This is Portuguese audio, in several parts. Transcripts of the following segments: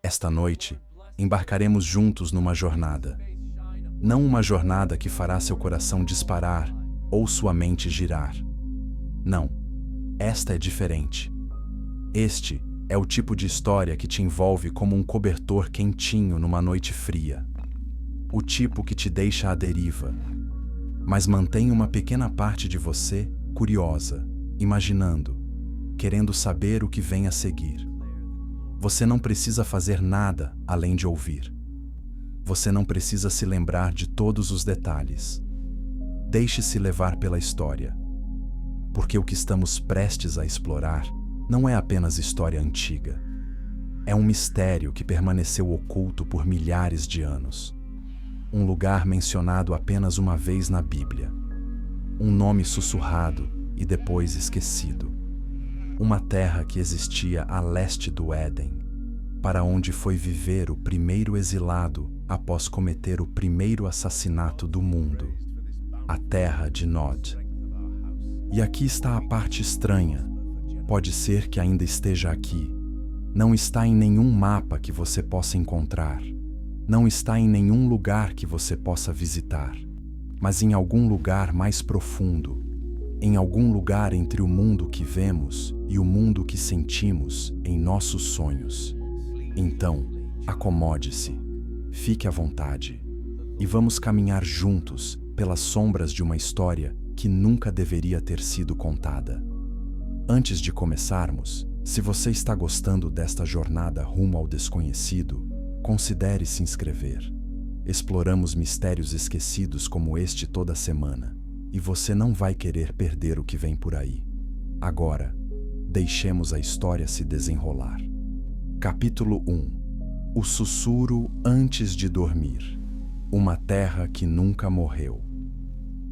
Esta noite, embarcaremos juntos numa jornada. Não uma jornada que fará seu coração disparar ou sua mente girar. Não, esta é diferente. Este é o tipo de história que te envolve como um cobertor quentinho numa noite fria. O tipo que te deixa à deriva, mas mantém uma pequena parte de você curiosa, imaginando, querendo saber o que vem a seguir. Você não precisa fazer nada além de ouvir. Você não precisa se lembrar de todos os detalhes. Deixe-se levar pela história. Porque o que estamos prestes a explorar não é apenas história antiga. É um mistério que permaneceu oculto por milhares de anos. Um lugar mencionado apenas uma vez na Bíblia. Um nome sussurrado e depois esquecido. Uma terra que existia a leste do Éden, para onde foi viver o primeiro exilado após cometer o primeiro assassinato do mundo. A terra de Nod. E aqui está a parte estranha. Pode ser que ainda esteja aqui. Não está em nenhum mapa que você possa encontrar. Não está em nenhum lugar que você possa visitar. Mas em algum lugar mais profundo. Em algum lugar entre o mundo que vemos e o mundo que sentimos em nossos sonhos. Então, acomode-se, fique à vontade e vamos caminhar juntos pelas sombras de uma história que nunca deveria ter sido contada. Antes de começarmos, se você está gostando desta jornada rumo ao desconhecido, considere se inscrever. Exploramos mistérios esquecidos como este toda semana. E você não vai querer perder o que vem por aí. Agora, deixemos a história se desenrolar. Capítulo 1. O sussurro antes de dormir. Uma terra que nunca morreu.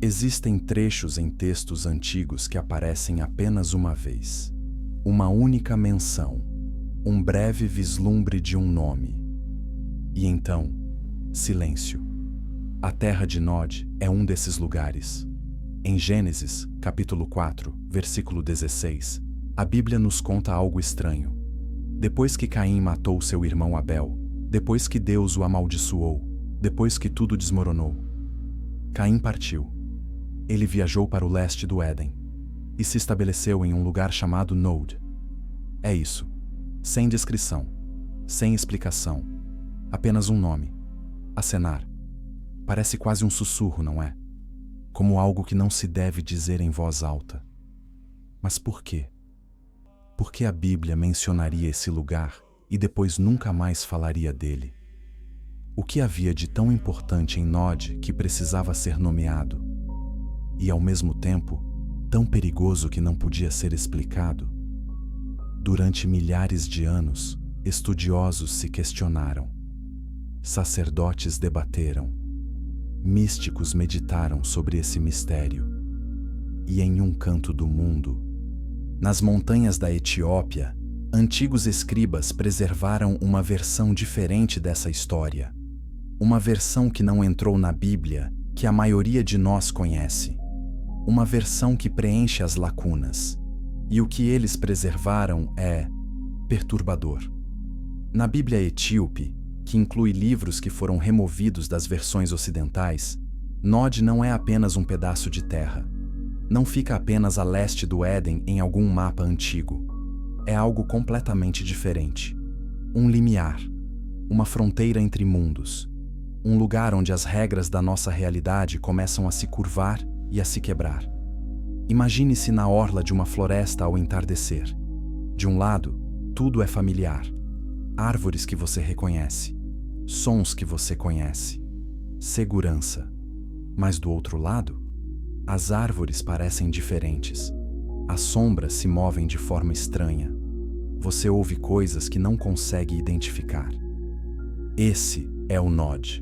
Existem trechos em textos antigos que aparecem apenas uma vez. Uma única menção. Um breve vislumbre de um nome. E então, silêncio. A terra de Nod é um desses lugares. Em Gênesis, capítulo 4, versículo 16, a Bíblia nos conta algo estranho. Depois que Caim matou seu irmão Abel, depois que Deus o amaldiçoou, depois que tudo desmoronou, Caim partiu. Ele viajou para o leste do Éden e se estabeleceu em um lugar chamado Nod. É isso, sem descrição, sem explicação, apenas um nome, acenar. Parece quase um sussurro, não é? Como algo que não se deve dizer em voz alta. Mas por quê? Por que a Bíblia mencionaria esse lugar e depois nunca mais falaria dele? O que havia de tão importante em Nod que precisava ser nomeado? E ao mesmo tempo, tão perigoso que não podia ser explicado? Durante milhares de anos, estudiosos se questionaram. Sacerdotes debateram. Místicos meditaram sobre esse mistério. E em um canto do mundo, nas montanhas da Etiópia, antigos escribas preservaram uma versão diferente dessa história. Uma versão que não entrou na Bíblia, que a maioria de nós conhece. Uma versão que preenche as lacunas. E o que eles preservaram é perturbador. Na Bíblia etíope, que inclui livros que foram removidos das versões ocidentais, Nod não é apenas um pedaço de terra. Não fica apenas a leste do Éden em algum mapa antigo. É algo completamente diferente. Um limiar. Uma fronteira entre mundos. Um lugar onde as regras da nossa realidade começam a se curvar e a se quebrar. Imagine-se na orla de uma floresta ao entardecer. De um lado, tudo é familiar. Árvores que você reconhece. Sons que você conhece. Segurança. Mas do outro lado, as árvores parecem diferentes. As sombras se movem de forma estranha. Você ouve coisas que não consegue identificar. Esse é o Nod.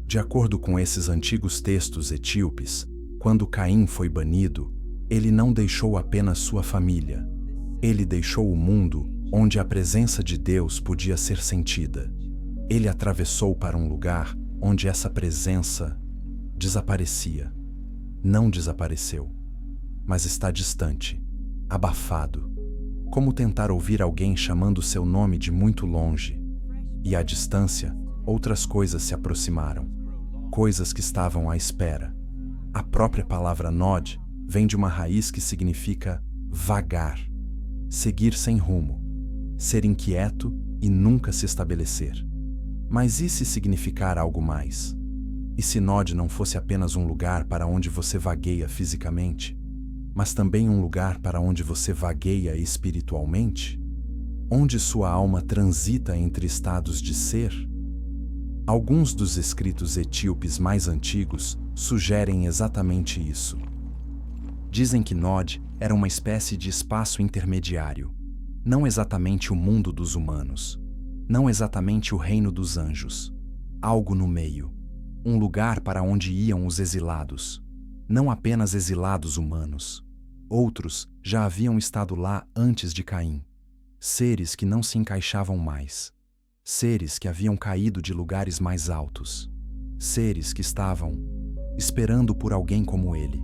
De acordo com esses antigos textos etíopes, quando Caim foi banido, ele não deixou apenas sua família. Ele deixou o mundo onde a presença de Deus podia ser sentida. Ele atravessou para um lugar onde essa presença desaparecia. Não desapareceu, mas está distante, abafado. Como tentar ouvir alguém chamando seu nome de muito longe. E à distância, outras coisas se aproximaram. Coisas que estavam à espera. A própria palavra Nod vem de uma raiz que significa vagar, seguir sem rumo, ser inquieto e nunca se estabelecer. Mas e se significar algo mais? E se Nod não fosse apenas um lugar para onde você vagueia fisicamente, mas também um lugar para onde você vagueia espiritualmente? Onde sua alma transita entre estados de ser? Alguns dos escritos etíopes mais antigos sugerem exatamente isso. Dizem que Nod era uma espécie de espaço intermediário, não exatamente o mundo dos humanos, não exatamente o reino dos anjos, algo no meio, um lugar para onde iam os exilados, não apenas exilados humanos. Outros já haviam estado lá antes de Caim, seres que não se encaixavam mais, seres que haviam caído de lugares mais altos, seres que estavam esperando por alguém como ele.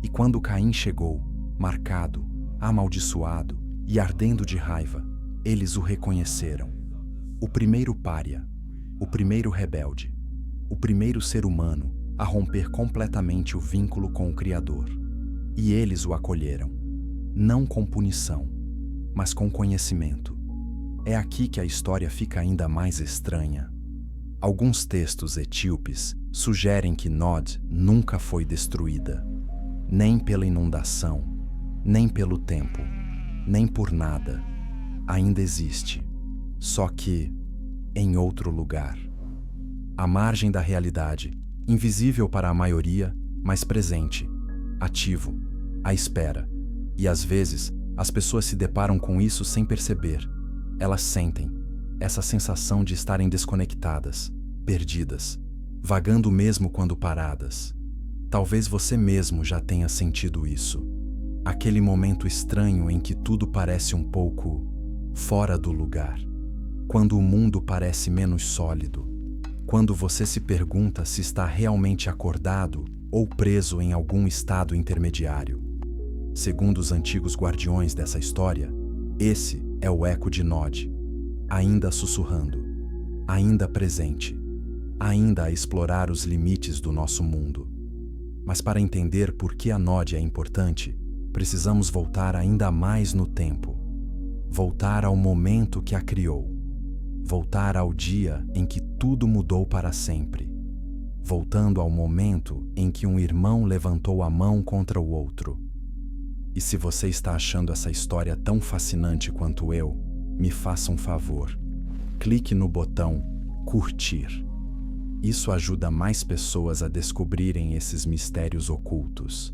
E quando Caim chegou, marcado, amaldiçoado e ardendo de raiva, eles o reconheceram. O primeiro pária, o primeiro rebelde, o primeiro ser humano a romper completamente o vínculo com o Criador. E eles o acolheram, não com punição, mas com conhecimento. É aqui que a história fica ainda mais estranha. Alguns textos etíopes sugerem que Nod nunca foi destruída, nem pela inundação, nem pelo tempo, nem por nada. Ainda existe, só que em outro lugar. À margem da realidade, invisível para a maioria, mas presente, ativo, à espera. E às vezes, as pessoas se deparam com isso sem perceber. Elas sentem essa sensação de estarem desconectadas, perdidas, vagando mesmo quando paradas. Talvez você mesmo já tenha sentido isso. Aquele momento estranho em que tudo parece um pouco fora do lugar. Quando o mundo parece menos sólido. Quando você se pergunta se está realmente acordado ou preso em algum estado intermediário. Segundo os antigos guardiões dessa história, esse é o eco de Nod, ainda sussurrando, ainda presente, ainda a explorar os limites do nosso mundo. Mas para entender por que a Nod é importante, precisamos voltar ainda mais no tempo. Voltar ao momento que a criou. Voltar ao dia em que tudo mudou para sempre. Voltando ao momento em que um irmão levantou a mão contra o outro. E se você está achando essa história tão fascinante quanto eu, me faça um favor. Clique no botão curtir. Isso ajuda mais pessoas a descobrirem esses mistérios ocultos.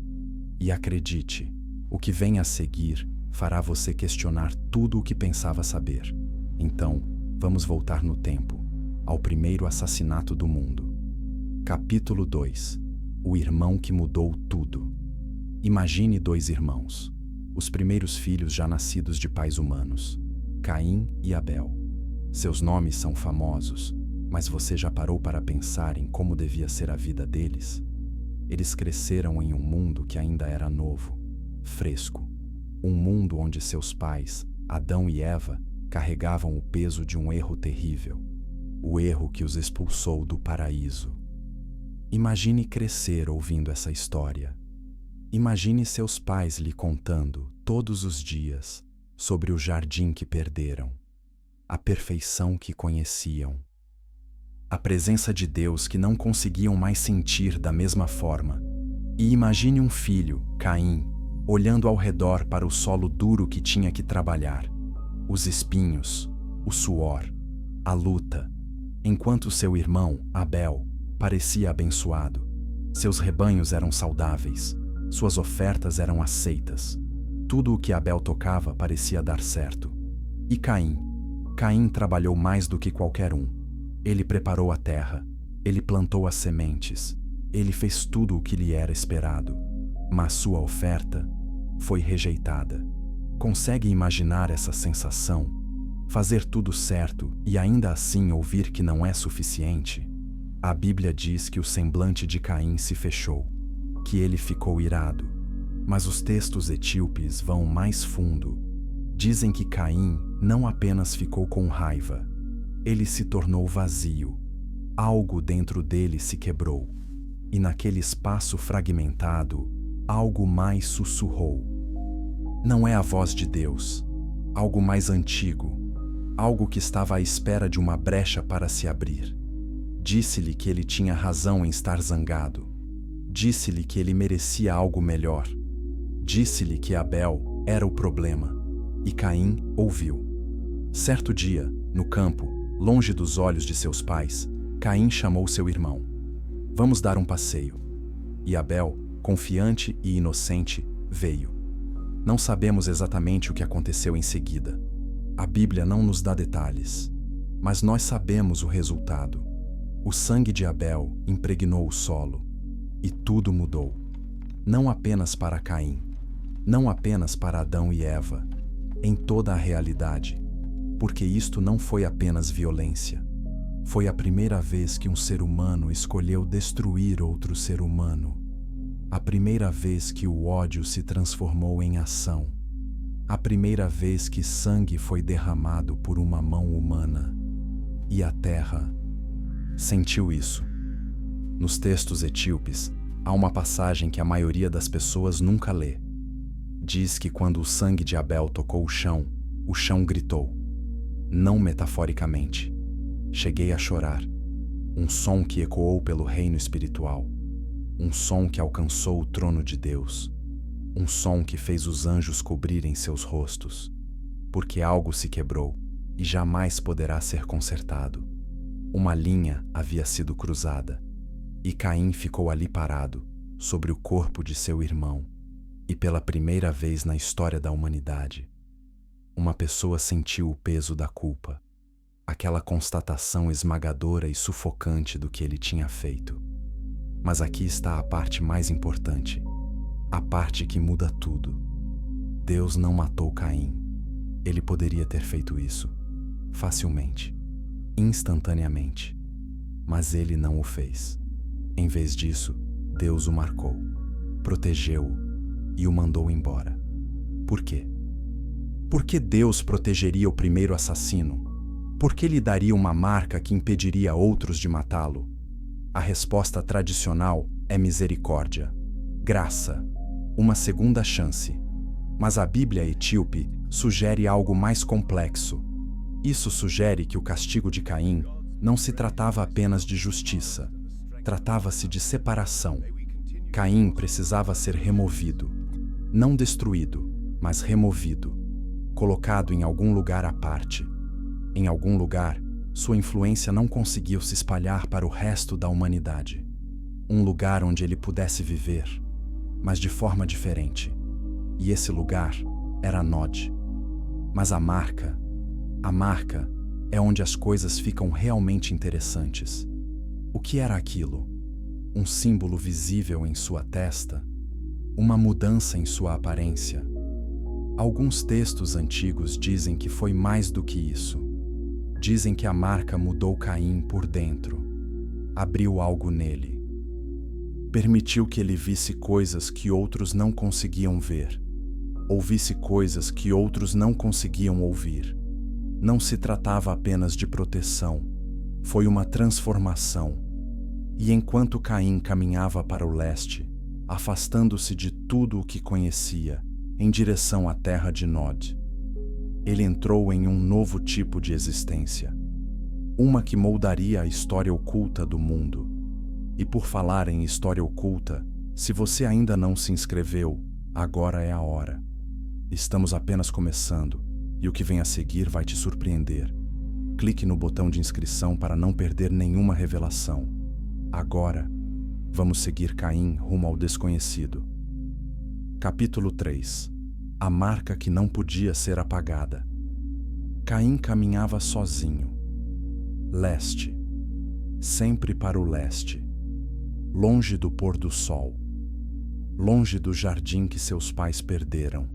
E acredite, o que vem a seguir fará você questionar tudo o que pensava saber. Então, vamos voltar no tempo, ao primeiro assassinato do mundo. Capítulo 2. O irmão que mudou tudo. Imagine dois irmãos, os primeiros filhos já nascidos de pais humanos, Caim e Abel. Seus nomes são famosos, mas você já parou para pensar em como devia ser a vida deles? Eles cresceram em um mundo que ainda era novo, fresco. Um mundo onde seus pais, Adão e Eva, carregavam o peso de um erro terrível, o erro que os expulsou do paraíso. Imagine crescer ouvindo essa história. Imagine seus pais lhe contando, todos os dias, sobre o jardim que perderam, a perfeição que conheciam, a presença de Deus que não conseguiam mais sentir da mesma forma. E imagine um filho, Caim, olhando ao redor para o solo duro que tinha que trabalhar, os espinhos, o suor, a luta, enquanto seu irmão, Abel, parecia abençoado. Seus rebanhos eram saudáveis, suas ofertas eram aceitas. Tudo o que Abel tocava parecia dar certo. E Caim? Caim trabalhou mais do que qualquer um. Ele preparou a terra, ele plantou as sementes, ele fez tudo o que lhe era esperado. Mas sua oferta foi rejeitada. Consegue imaginar essa sensação? Fazer tudo certo e ainda assim ouvir que não é suficiente? A Bíblia diz que o semblante de Caim se fechou, que ele ficou irado. Mas os textos etíopes vão mais fundo. Dizem que Caim não apenas ficou com raiva, Ele se tornou vazio. Algo dentro dele se quebrou. E naquele espaço fragmentado, algo mais sussurrou. Não é a voz de Deus, algo mais antigo, algo que estava à espera de uma brecha para se abrir. Disse-lhe que ele tinha razão em estar zangado. Disse-lhe que ele merecia algo melhor. Disse-lhe que Abel era o problema. E Caim ouviu. Certo dia, no campo, longe dos olhos de seus pais, Caim chamou seu irmão. Vamos dar um passeio. E Abel, confiante e inocente, veio. Não sabemos exatamente o que aconteceu em seguida. A Bíblia não nos dá detalhes, mas nós sabemos o resultado. O sangue de Abel impregnou o solo, e tudo mudou. Não apenas para Caim, não apenas para Adão e Eva, em toda a realidade, porque isto não foi apenas violência. Foi a primeira vez que um ser humano escolheu destruir outro ser humano. A primeira vez que o ódio se transformou em ação. A primeira vez que sangue foi derramado por uma mão humana. E a terra sentiu isso. Nos textos etíopes, há uma passagem que a maioria das pessoas nunca lê. Diz que quando o sangue de Abel tocou o chão gritou. Não metaforicamente. Cheguei a chorar. Um som que ecoou pelo reino espiritual. Um som que alcançou o trono de Deus. Um som que fez os anjos cobrirem seus rostos. Porque algo se quebrou e jamais poderá ser consertado. Uma linha havia sido cruzada. E Caim ficou ali parado, sobre o corpo de seu irmão. E pela primeira vez na história da humanidade, uma pessoa sentiu o peso da culpa. Aquela constatação esmagadora e sufocante do que ele tinha feito. Mas aqui está a parte mais importante, a parte que muda tudo. Deus não matou Caim. Ele poderia ter feito isso, facilmente, instantaneamente, mas ele não o fez. Em vez disso, Deus o marcou, protegeu-o e o mandou embora. Por quê? Por que Deus protegeria o primeiro assassino? Por que lhe daria uma marca que impediria outros de matá-lo? A resposta tradicional é misericórdia, graça, uma segunda chance. Mas a Bíblia etíope sugere algo mais complexo. Isso sugere que o castigo de Caim não se tratava apenas de justiça, tratava-se de separação. Caim precisava ser removido, não destruído, mas removido, colocado em algum lugar à parte. Em algum lugar, sua influência não conseguiu se espalhar para o resto da humanidade. Um lugar onde ele pudesse viver, mas de forma diferente. E esse lugar era Nod. Mas a marca é onde as coisas ficam realmente interessantes. O que era aquilo? Um símbolo visível em sua testa? Uma mudança em sua aparência? Alguns textos antigos dizem que foi mais do que isso. Dizem que a marca mudou Caim por dentro. Abriu algo nele. Permitiu que ele visse coisas que outros não conseguiam ver. Ouvisse coisas que outros não conseguiam ouvir. Não se tratava apenas de proteção. Foi uma transformação. E enquanto Caim caminhava para o leste, afastando-se de tudo o que conhecia, em direção à terra de Nod, ele entrou em um novo tipo de existência. Uma que moldaria a história oculta do mundo. E por falar em história oculta, se você ainda não se inscreveu, agora é a hora. Estamos apenas começando, e o que vem a seguir vai te surpreender. Clique no botão de inscrição para não perder nenhuma revelação. Agora, vamos seguir Caim rumo ao desconhecido. Capítulo 3. A marca que não podia ser apagada. Caim caminhava sozinho. Leste. Sempre para o leste. Longe do pôr do sol. Longe do jardim que seus pais perderam.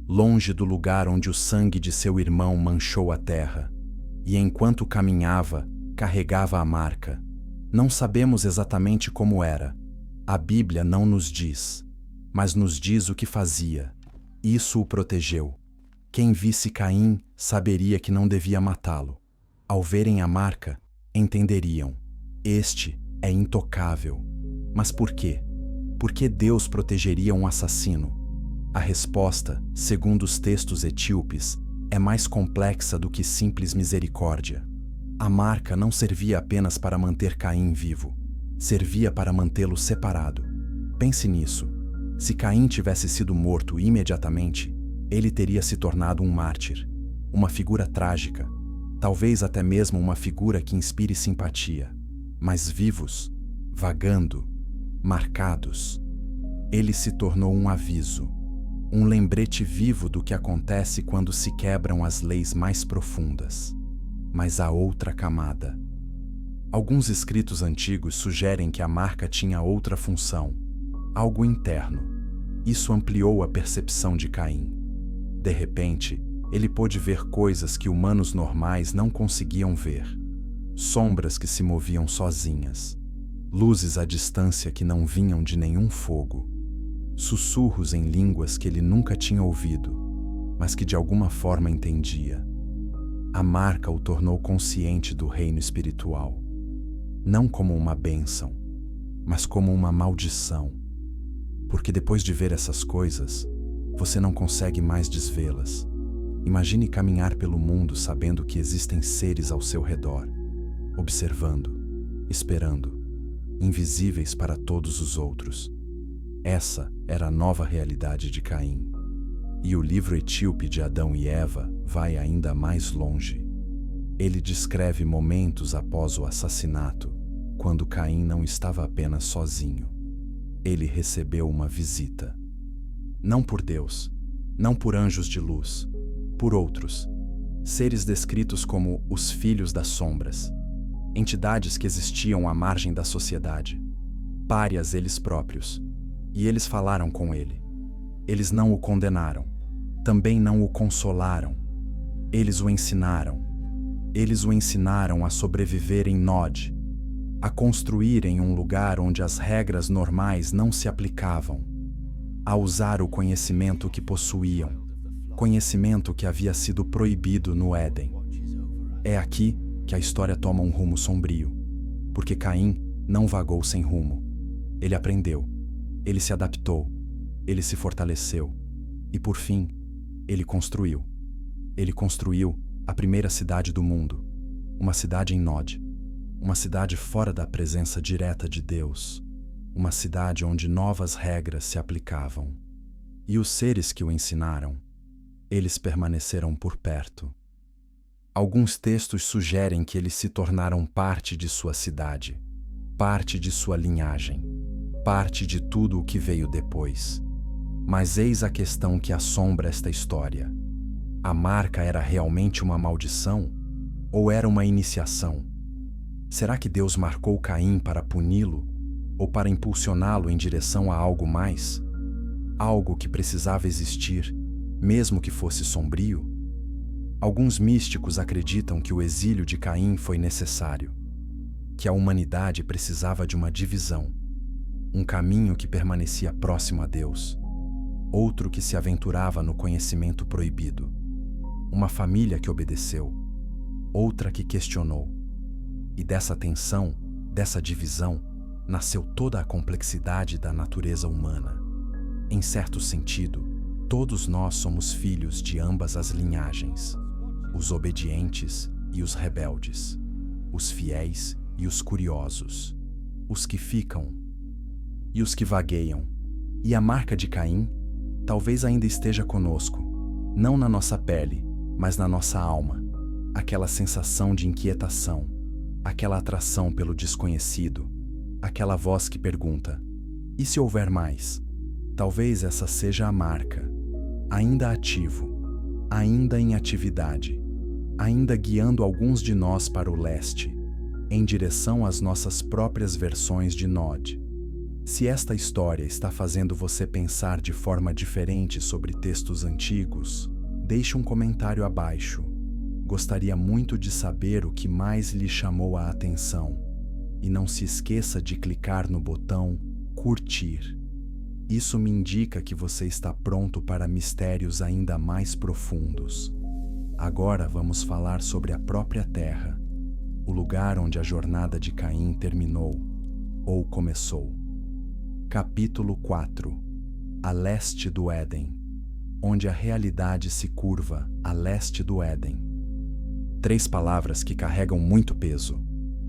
Longe do lugar onde o sangue de seu irmão manchou a terra. E enquanto caminhava, carregava a marca. Não sabemos exatamente como era. A Bíblia não nos diz, mas nos diz o que fazia. Isso o protegeu. Quem visse Caim saberia que não devia matá-lo. Ao verem a marca, entenderiam: este é intocável. Mas por quê? Por que Deus protegeria um assassino? A resposta, segundo os textos etíopes, é mais complexa do que simples misericórdia. A marca não servia apenas para manter Caim vivo, servia para mantê-lo separado. Pense nisso. Se Caim tivesse sido morto imediatamente, ele teria se tornado um mártir, uma figura trágica, talvez até mesmo uma figura que inspire simpatia. Mas vivos, vagando, marcados, ele se tornou um aviso, um lembrete vivo do que acontece quando se quebram as leis mais profundas. Mas há outra camada. Alguns escritos antigos sugerem que a marca tinha outra função, algo interno. Isso ampliou a percepção de Caim. De repente, ele pôde ver coisas que humanos normais não conseguiam ver. Sombras que se moviam sozinhas. Luzes à distância que não vinham de nenhum fogo. Sussurros em línguas que ele nunca tinha ouvido, mas que de alguma forma entendia. A marca o tornou consciente do reino espiritual. Não como uma bênção, mas como uma maldição. Porque depois de ver essas coisas, você não consegue mais desvê-las. Imagine caminhar pelo mundo sabendo que existem seres ao seu redor, observando, esperando, invisíveis para todos os outros. Essa era a nova realidade de Caim. E o livro etíope de Adão e Eva vai ainda mais longe. Ele descreve momentos após o assassinato, quando Caim não estava apenas sozinho. Ele recebeu uma visita. Não por Deus, não por anjos de luz, por outros, seres descritos como os filhos das sombras, entidades que existiam à margem da sociedade, párias eles próprios, e eles falaram com ele. Eles não o condenaram, também não o consolaram, eles o ensinaram. Eles o ensinaram a sobreviver em Nod, a construir em um lugar onde as regras normais não se aplicavam, a usar o conhecimento que possuíam, conhecimento que havia sido proibido no Éden. É aqui que a história toma um rumo sombrio, porque Caim não vagou sem rumo. Ele aprendeu, ele se adaptou, ele se fortaleceu e, por fim, ele construiu. Ele construiu a primeira cidade do mundo, uma cidade em Nod, uma cidade fora da presença direta de Deus, uma cidade onde novas regras se aplicavam. E os seres que o ensinaram, eles permaneceram por perto. Alguns textos sugerem que eles se tornaram parte de sua cidade, parte de sua linhagem, parte de tudo o que veio depois. Mas eis a questão que assombra esta história. A marca era realmente uma maldição? Ou era uma iniciação? Será que Deus marcou Caim para puni-lo? Ou para impulsioná-lo em direção a algo mais? Algo que precisava existir, mesmo que fosse sombrio? Alguns místicos acreditam que o exílio de Caim foi necessário, que a humanidade precisava de uma divisão, um caminho que permanecia próximo a Deus, outro que se aventurava no conhecimento proibido, uma família que obedeceu, outra que questionou. E dessa tensão, dessa divisão, nasceu toda a complexidade da natureza humana. Em certo sentido, todos nós somos filhos de ambas as linhagens, os obedientes e os rebeldes, os fiéis e os curiosos, os que ficam e os que vagueiam. E a marca de Caim talvez ainda esteja conosco, não na nossa pele, mas na nossa alma, aquela sensação de inquietação, aquela atração pelo desconhecido, aquela voz que pergunta: e se houver mais? Talvez essa seja a marca, ainda ativo, ainda em atividade, ainda guiando alguns de nós para o leste, em direção às nossas próprias versões de Nod. Se esta história está fazendo você pensar de forma diferente sobre textos antigos, deixe um comentário abaixo. Gostaria muito de saber o que mais lhe chamou a atenção. E não se esqueça de clicar no botão curtir. Isso me indica que você está pronto para mistérios ainda mais profundos. Agora vamos falar sobre a própria Terra, o lugar onde a jornada de Caim terminou ou começou. Capítulo 4. A leste do Éden, onde a realidade se curva a leste do Éden. 3 palavras que carregam muito peso.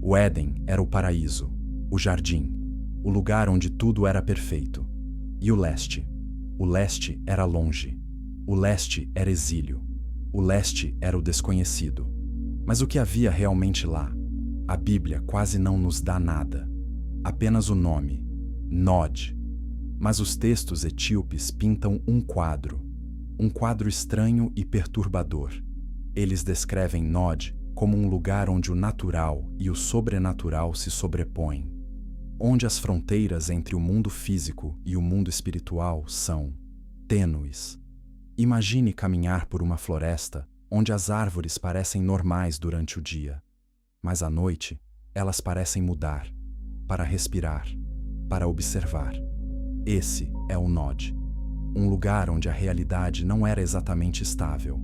O Éden era o paraíso, o jardim, o lugar onde tudo era perfeito. E o leste? O leste era longe. O leste era exílio. O leste era o desconhecido. Mas o que havia realmente lá? A Bíblia quase não nos dá nada. Apenas o nome, Nod. Mas os textos etíopes pintam um quadro estranho e perturbador. Eles descrevem Nod como um lugar onde o natural e o sobrenatural se sobrepõem, onde as fronteiras entre o mundo físico e o mundo espiritual são tênues. Imagine caminhar por uma floresta onde as árvores parecem normais durante o dia, mas à noite elas parecem mudar, para respirar, para observar. Esse é o Nod, um lugar onde a realidade não era exatamente estável.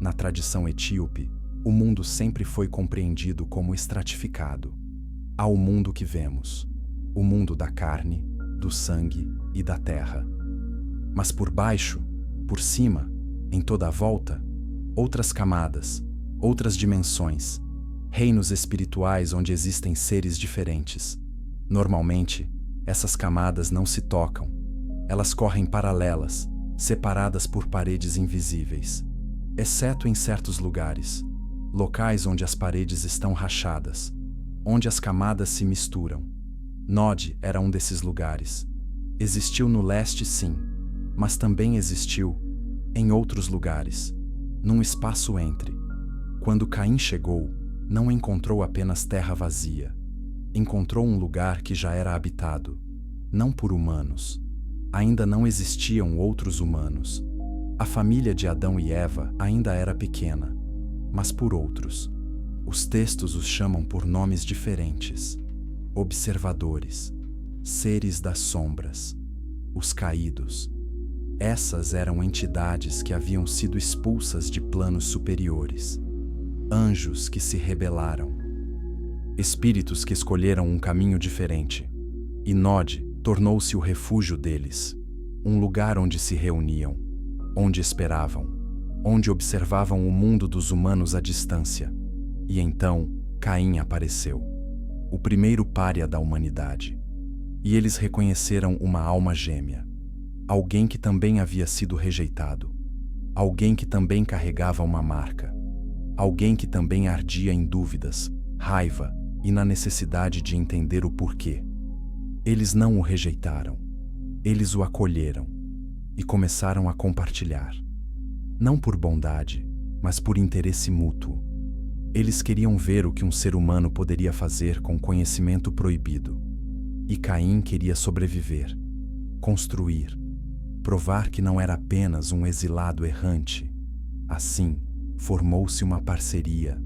Na tradição etíope, o mundo sempre foi compreendido como estratificado. Há o mundo que vemos, o mundo da carne, do sangue e da terra. Mas por baixo, por cima, em toda a volta, outras camadas, outras dimensões, reinos espirituais onde existem seres diferentes. Normalmente, essas camadas não se tocam. Elas correm paralelas, separadas por paredes invisíveis, exceto em certos lugares, locais onde as paredes estão rachadas, onde as camadas se misturam. Nod era um desses lugares. Existiu no leste, sim, mas também existiu em outros lugares, num espaço entre. Quando Caim chegou, não encontrou apenas terra vazia. Encontrou um lugar que já era habitado, não por humanos. Ainda não existiam outros humanos. A família de Adão e Eva ainda era pequena, mas por outros. Os textos os chamam por nomes diferentes: observadores, seres das sombras, os caídos. Essas eram entidades que haviam sido expulsas de planos superiores, anjos que se rebelaram, espíritos que escolheram um caminho diferente. E Nod tornou-se o refúgio deles, um lugar onde se reuniam, onde esperavam, onde observavam o mundo dos humanos à distância. E então Caim apareceu, o primeiro pária da humanidade. E eles reconheceram uma alma gêmea, alguém que também havia sido rejeitado, alguém que também carregava uma marca, alguém que também ardia em dúvidas, raiva e na necessidade de entender o porquê. Eles não o rejeitaram, eles o acolheram e começaram a compartilhar. Não por bondade, mas por interesse mútuo. Eles queriam ver o que um ser humano poderia fazer com conhecimento proibido. E Caim queria sobreviver, construir, provar que não era apenas um exilado errante. Assim, formou-se uma parceria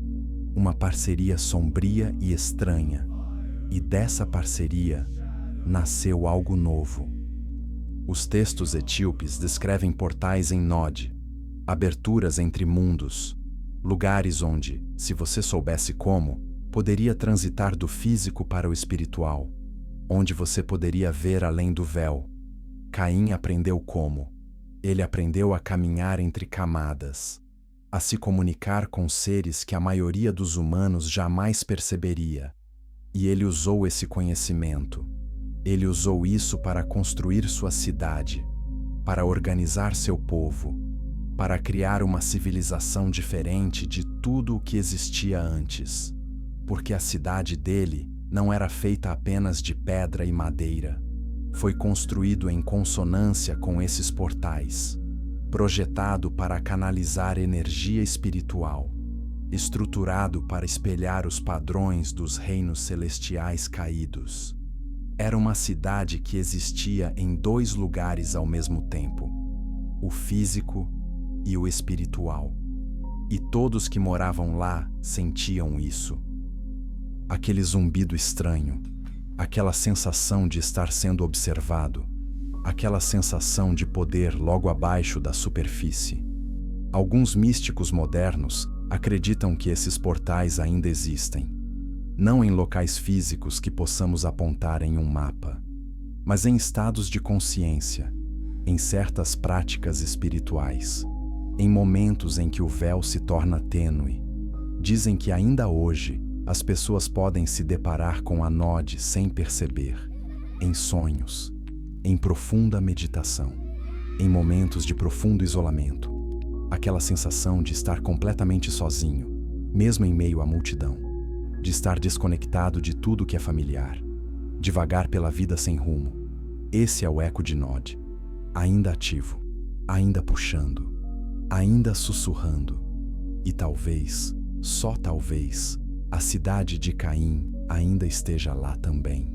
sombria e estranha. E dessa parceria nasceu algo novo. Os textos etíopes descrevem portais em Nod, aberturas entre mundos, lugares onde, se você soubesse como, poderia transitar do físico para o espiritual, onde você poderia ver além do véu. Caim aprendeu como. Ele aprendeu a caminhar entre camadas, a se comunicar com seres que a maioria dos humanos jamais perceberia. E ele usou esse conhecimento. Ele usou isso para construir sua cidade, para organizar seu povo, para criar uma civilização diferente de tudo o que existia antes. Porque a cidade dele não era feita apenas de pedra e madeira. Foi construído em consonância com esses portais, projetado para canalizar energia espiritual, estruturado para espelhar os padrões dos reinos celestiais caídos. Era uma cidade que existia em 2 lugares ao mesmo tempo, o físico e o espiritual. E todos que moravam lá sentiam isso. Aquele zumbido estranho, aquela sensação de estar sendo observado, aquela sensação de poder logo abaixo da superfície. Alguns místicos modernos acreditam que esses portais ainda existem, não em locais físicos que possamos apontar em um mapa, mas em estados de consciência, em certas práticas espirituais, em momentos em que o véu se torna tênue. Dizem que ainda hoje as pessoas podem se deparar com a Nod sem perceber, em sonhos, em profunda meditação, em momentos de profundo isolamento, aquela sensação de estar completamente sozinho, mesmo em meio à multidão, de estar desconectado de tudo que é familiar, de vagar pela vida sem rumo. Esse é o eco de Nod, ainda ativo, ainda puxando, ainda sussurrando. E talvez, só talvez, a cidade de Caim ainda esteja lá também.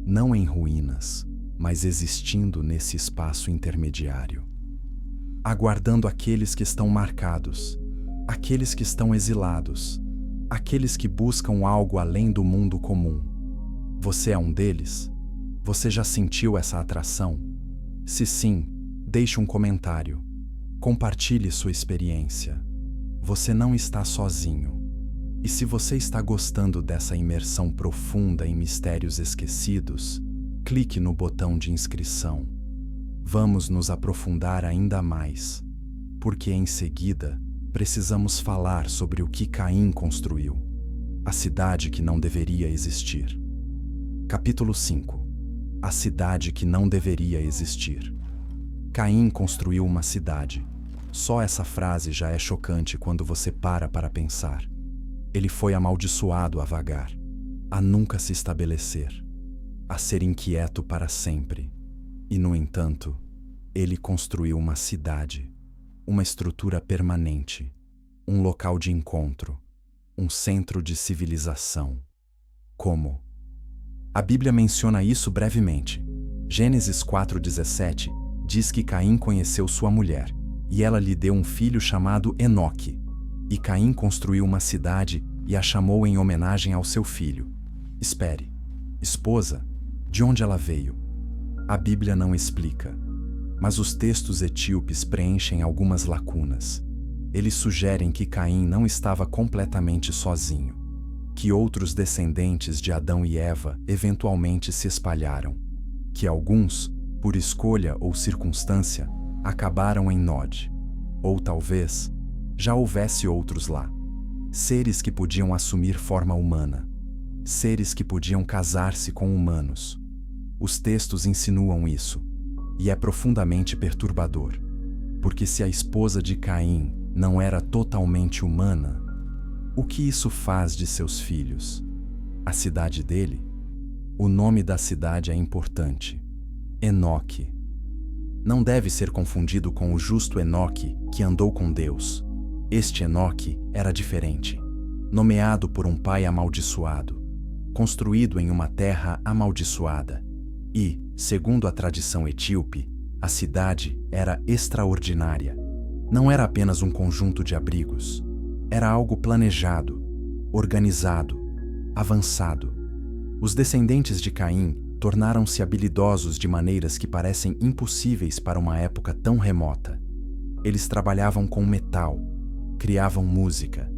Não em ruínas, mas existindo nesse espaço intermediário. Aguardando aqueles que estão marcados, aqueles que estão exilados, aqueles que buscam algo além do mundo comum. Você é um deles? Você já sentiu essa atração? Se sim, deixe um comentário. Compartilhe sua experiência. Você não está sozinho. E se você está gostando dessa imersão profunda em mistérios esquecidos, clique no botão de inscrição. Vamos nos aprofundar ainda mais, porque em seguida precisamos falar sobre o que Caim construiu, a cidade que não deveria existir. Capítulo 5. A cidade que não deveria existir. Caim construiu uma cidade. Só essa frase já é chocante quando você para pensar. Ele foi amaldiçoado a vagar, a nunca se estabelecer, a ser inquieto para sempre. E, no entanto, ele construiu uma cidade, uma estrutura permanente, um local de encontro, um centro de civilização. Como? A Bíblia menciona isso brevemente. Gênesis 4:17 diz que Caim conheceu sua mulher, e ela lhe deu um filho chamado Enoque. E Caim construiu uma cidade e a chamou em homenagem ao seu filho. Espere, esposa? De onde ela veio? A Bíblia não explica, mas os textos etíopes preenchem algumas lacunas. Eles sugerem que Caim não estava completamente sozinho, que outros descendentes de Adão e Eva eventualmente se espalharam, que alguns, por escolha ou circunstância, acabaram em Nod. Ou talvez, já houvesse outros lá. Seres que podiam assumir forma humana. Seres que podiam casar-se com humanos. Os textos insinuam isso, e é profundamente perturbador, porque se a esposa de Caim não era totalmente humana, o que isso faz de seus filhos? A cidade dele? O nome da cidade é importante. Enoque. Não deve ser confundido com o justo Enoque que andou com Deus. Este Enoque era diferente, nomeado por um pai amaldiçoado, construído em uma terra amaldiçoada. E, segundo a tradição etíope, a cidade era extraordinária. Não era apenas um conjunto de abrigos. Era algo planejado, organizado, avançado. Os descendentes de Caim tornaram-se habilidosos de maneiras que parecem impossíveis para uma época tão remota. Eles trabalhavam com metal, criavam música,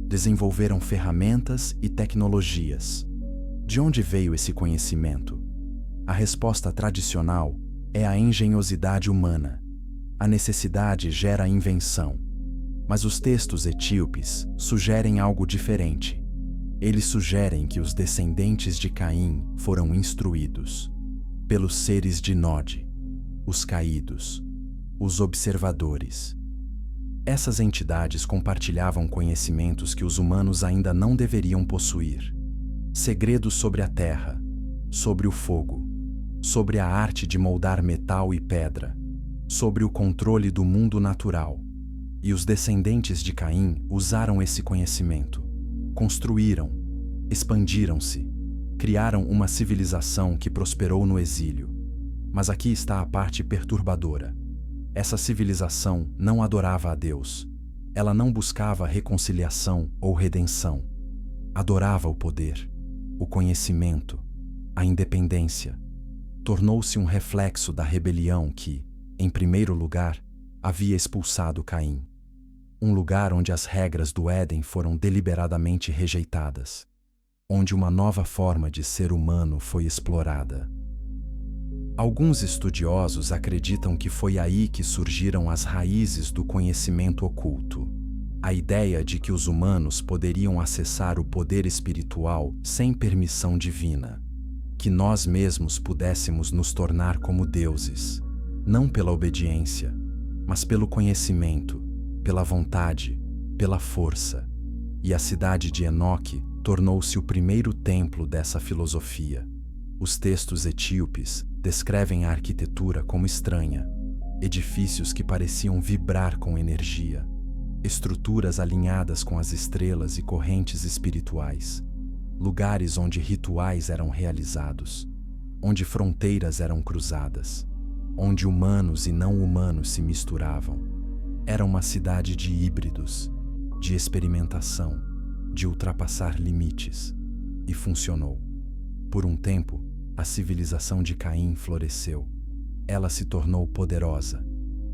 desenvolveram ferramentas e tecnologias. De onde veio esse conhecimento? A resposta tradicional é a engenhosidade humana. A necessidade gera a invenção. Mas os textos etíopes sugerem algo diferente. Eles sugerem que os descendentes de Caim foram instruídos pelos seres de Nod, os caídos, os observadores. Essas entidades compartilhavam conhecimentos que os humanos ainda não deveriam possuir. Segredos sobre a terra, sobre o fogo, sobre a arte de moldar metal e pedra, sobre o controle do mundo natural. E os descendentes de Caim usaram esse conhecimento, construíram, expandiram-se, criaram uma civilização que prosperou no exílio. Mas aqui está a parte perturbadora. Essa civilização não adorava a Deus. Ela não buscava reconciliação ou redenção. Adorava o poder, o conhecimento, a independência. Tornou-se um reflexo da rebelião que, em primeiro lugar, havia expulsado Caim. Um lugar onde as regras do Éden foram deliberadamente rejeitadas. onde uma nova forma de ser humano foi explorada. Alguns estudiosos acreditam que foi aí que surgiram as raízes do conhecimento oculto. A ideia de que os humanos poderiam acessar o poder espiritual sem permissão divina. Que nós mesmos pudéssemos nos tornar como deuses, não pela obediência, mas pelo conhecimento, pela vontade, pela força. E a cidade de Enoque tornou-se o primeiro templo dessa filosofia. Os textos etíopes descrevem a arquitetura como estranha, edifícios que pareciam vibrar com energia, estruturas alinhadas com as estrelas e correntes espirituais, lugares onde rituais eram realizados, onde fronteiras eram cruzadas, onde humanos e não humanos se misturavam. Era uma cidade de híbridos, de experimentação, de ultrapassar limites, e funcionou. Por um tempo, a civilização de Caim floresceu. Ela se tornou poderosa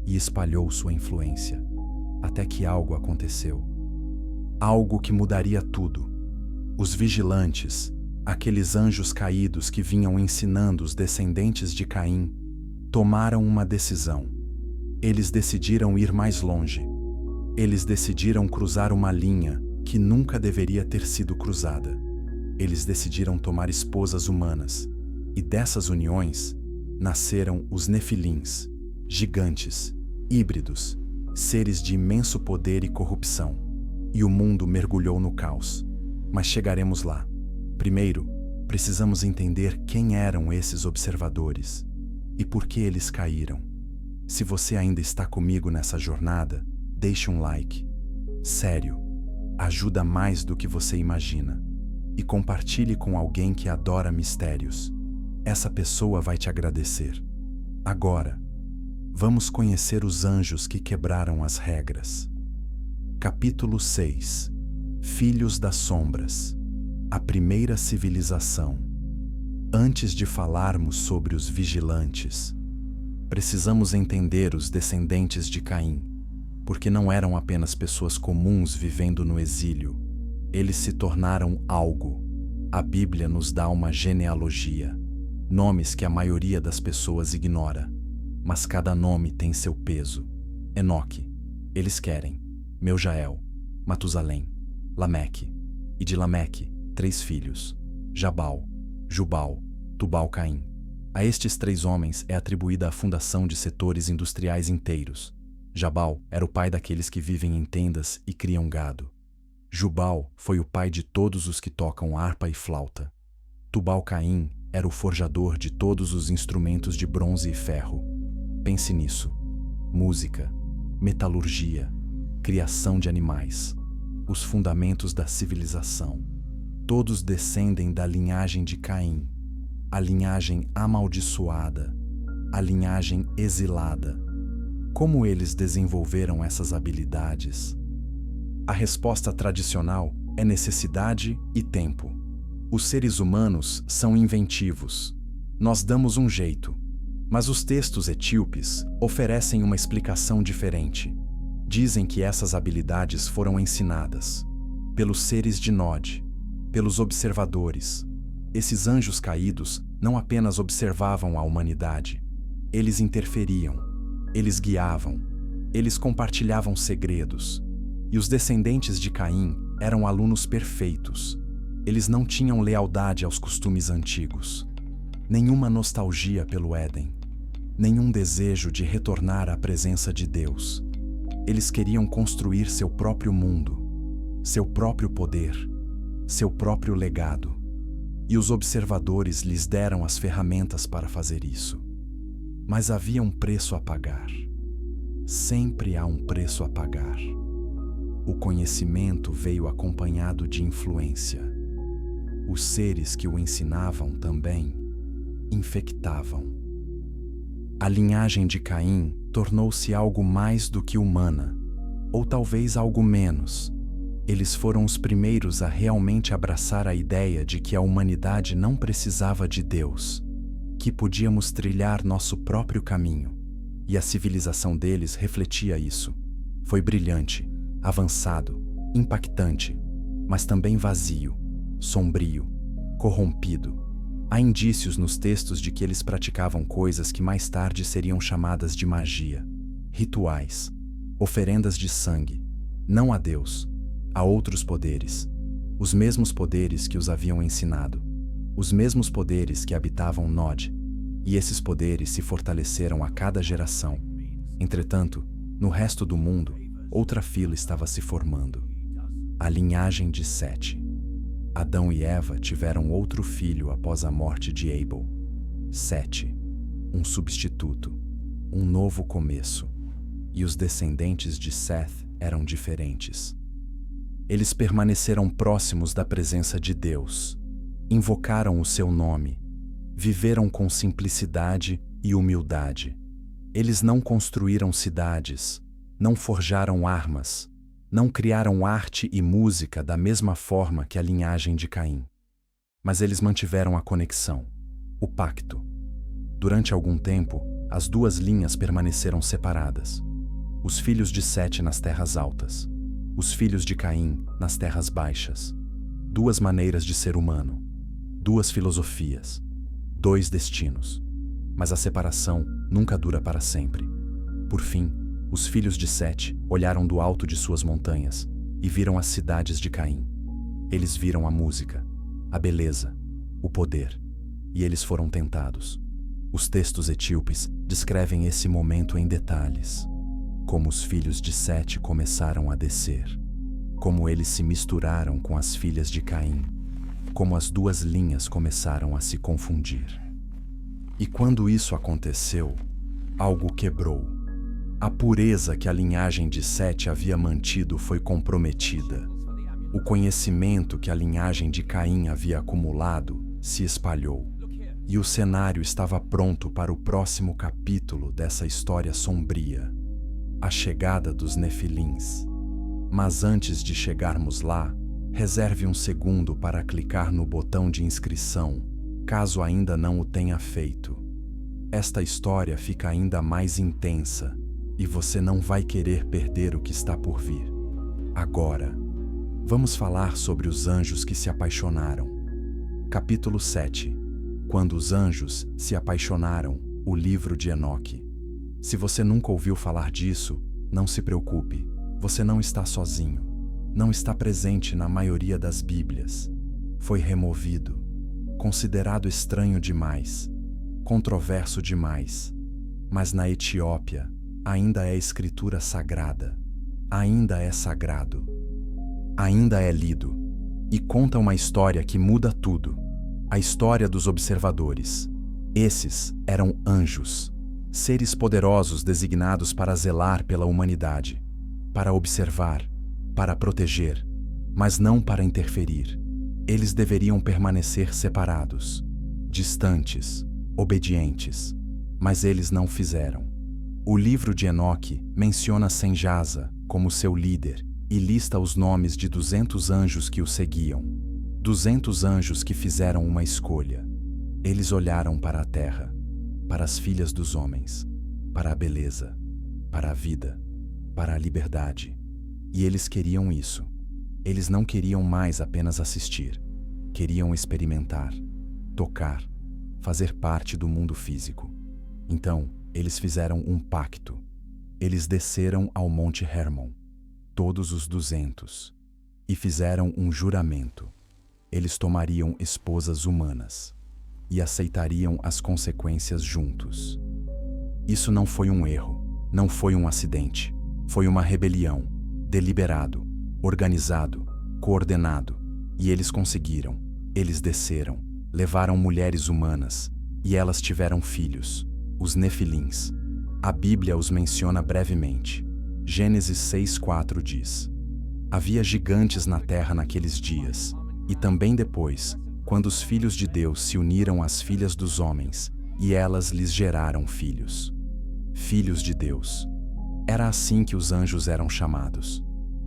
e espalhou sua influência, até que algo aconteceu. Algo que mudaria tudo. Os vigilantes, aqueles anjos caídos que vinham ensinando os descendentes de Caim, tomaram uma decisão. Eles decidiram ir mais longe. Eles decidiram cruzar uma linha que nunca deveria ter sido cruzada. Eles decidiram tomar esposas humanas, e dessas uniões nasceram os Nefilins, gigantes, híbridos, seres de imenso poder e corrupção. E o mundo mergulhou no caos. Mas chegaremos lá. Primeiro, precisamos entender quem eram esses observadores e por que eles caíram. Se você ainda está comigo nessa jornada, deixe um like. Sério, ajuda mais do que você imagina. E compartilhe com alguém que adora mistérios. Essa pessoa vai te agradecer. Agora, vamos conhecer os anjos que quebraram as regras. Capítulo 6. Filhos das Sombras. A primeira civilização. Antes de falarmos sobre os vigilantes, precisamos entender os descendentes de Caim, porque não eram apenas pessoas comuns vivendo no exílio. Eles se tornaram algo. A Bíblia nos dá uma genealogia, nomes que a maioria das pessoas ignora, mas cada nome tem seu peso. Enoque, eles querem, Meujael, Matusalém, Lameque, e de Lameque, 3 filhos, Jabal, Jubal, Tubal-Caim. A estes 3 homens é atribuída a fundação de setores industriais inteiros. Jabal era o pai daqueles que vivem em tendas e criam gado. Jubal foi o pai de todos os que tocam harpa e flauta. Tubal-Caim era o forjador de todos os instrumentos de bronze e ferro. Pense nisso. Música, metalurgia, criação de animais, os fundamentos da civilização. Todos descendem da linhagem de Caim, a linhagem amaldiçoada, a linhagem exilada. Como eles desenvolveram essas habilidades? A resposta tradicional é necessidade e tempo. Os seres humanos são inventivos. Nós damos um jeito. Mas os textos etíopes oferecem uma explicação diferente. Dizem que essas habilidades foram ensinadas pelos seres de Nod, pelos observadores. Esses anjos caídos não apenas observavam a humanidade, eles interferiam, eles guiavam, eles compartilhavam segredos. E os descendentes de Caim eram alunos perfeitos. Eles não tinham lealdade aos costumes antigos, nenhuma nostalgia pelo Éden, nenhum desejo de retornar à presença de Deus. Eles queriam construir seu próprio mundo, seu próprio poder, seu próprio legado. E os observadores lhes deram as ferramentas para fazer isso. Mas havia um preço a pagar. Sempre há um preço a pagar. O conhecimento veio acompanhado de influência. Os seres que o ensinavam também infectavam. A linhagem de Caim tornou-se algo mais do que humana, ou talvez algo menos. Eles foram os primeiros a realmente abraçar a ideia de que a humanidade não precisava de Deus, que podíamos trilhar nosso próprio caminho. E a civilização deles refletia isso. Foi brilhante, avançado, impactante, mas também vazio. sombrio, corrompido. Há indícios nos textos de que eles praticavam coisas que mais tarde seriam chamadas de magia, rituais, oferendas de sangue, não a Deus, a outros poderes, os mesmos poderes que os haviam ensinado, os mesmos poderes que habitavam Nod, e esses poderes se fortaleceram a cada geração. Entretanto, no resto do mundo, outra fila estava se formando. A linhagem de Sete. Adão e Eva tiveram outro filho após a morte de Abel. Sete, um substituto, um novo começo. E os descendentes de Seth eram diferentes. Eles permaneceram próximos da presença de Deus, invocaram o seu nome, viveram com simplicidade e humildade. Eles não construíram cidades, não forjaram armas, não criaram arte e música da mesma forma que a linhagem de Caim. Mas eles mantiveram a conexão, o pacto. Durante algum tempo, as duas linhas permaneceram separadas. Os filhos de Sete nas terras altas, os filhos de Caim nas terras baixas. Duas maneiras de ser humano, duas filosofias, dois destinos. Mas a separação nunca dura para sempre. Por fim, os filhos de Sete olharam do alto de suas montanhas e viram as cidades de Caim. Eles viram a música, a beleza, o poder, e eles foram tentados. Os textos etíopes descrevem esse momento em detalhes. Como os filhos de Sete começaram a descer, como eles se misturaram com as filhas de Caim, como as duas linhas começaram a se confundir. E quando isso aconteceu, algo quebrou. A pureza que a linhagem de Sete havia mantido foi comprometida. O conhecimento que a linhagem de Caim havia acumulado se espalhou. E o cenário estava pronto para o próximo capítulo dessa história sombria. A chegada dos Nefilins. Mas antes de chegarmos lá, reserve um segundo para clicar no botão de inscrição, caso ainda não o tenha feito. Esta história fica ainda mais intensa e você não vai querer perder o que está por vir. Agora, vamos falar sobre os anjos que se apaixonaram. Capítulo 7. Quando os anjos se apaixonaram, o livro de Enoque. Se você nunca ouviu falar disso, não se preocupe, você não está sozinho. Não está presente na maioria das Bíblias. Foi removido, considerado estranho demais, controverso demais. Mas na Etiópia, ainda é escritura sagrada, ainda é sagrado, ainda é lido, e conta uma história que muda tudo. A história dos observadores. Esses eram anjos, seres poderosos designados para zelar pela humanidade, para observar, para proteger, mas não para interferir. Eles deveriam permanecer separados, distantes, obedientes, mas eles não fizeram. O livro de Enoque menciona Senjasa como seu líder e lista os nomes de 200 anjos que o seguiam. 200 anjos que fizeram uma escolha. Eles olharam para a terra, para as filhas dos homens, para a beleza, para a vida, para a liberdade. E eles queriam isso. Eles não queriam mais apenas assistir. Queriam experimentar, tocar, fazer parte do mundo físico. Então, eles fizeram um pacto. Eles desceram ao Monte Hermon, todos os 200, e fizeram um juramento. Eles tomariam esposas humanas e aceitariam as consequências juntos. Isso não foi um erro, não foi um acidente. Foi uma rebelião, deliberado, organizado, coordenado. E eles conseguiram. Eles desceram, levaram mulheres humanas, e elas tiveram filhos, os Nefilins. A Bíblia os menciona brevemente. Gênesis 6:4 diz: havia gigantes na terra naqueles dias, e também depois, quando os filhos de Deus se uniram às filhas dos homens, e elas lhes geraram filhos. Filhos de Deus. Era assim que os anjos eram chamados.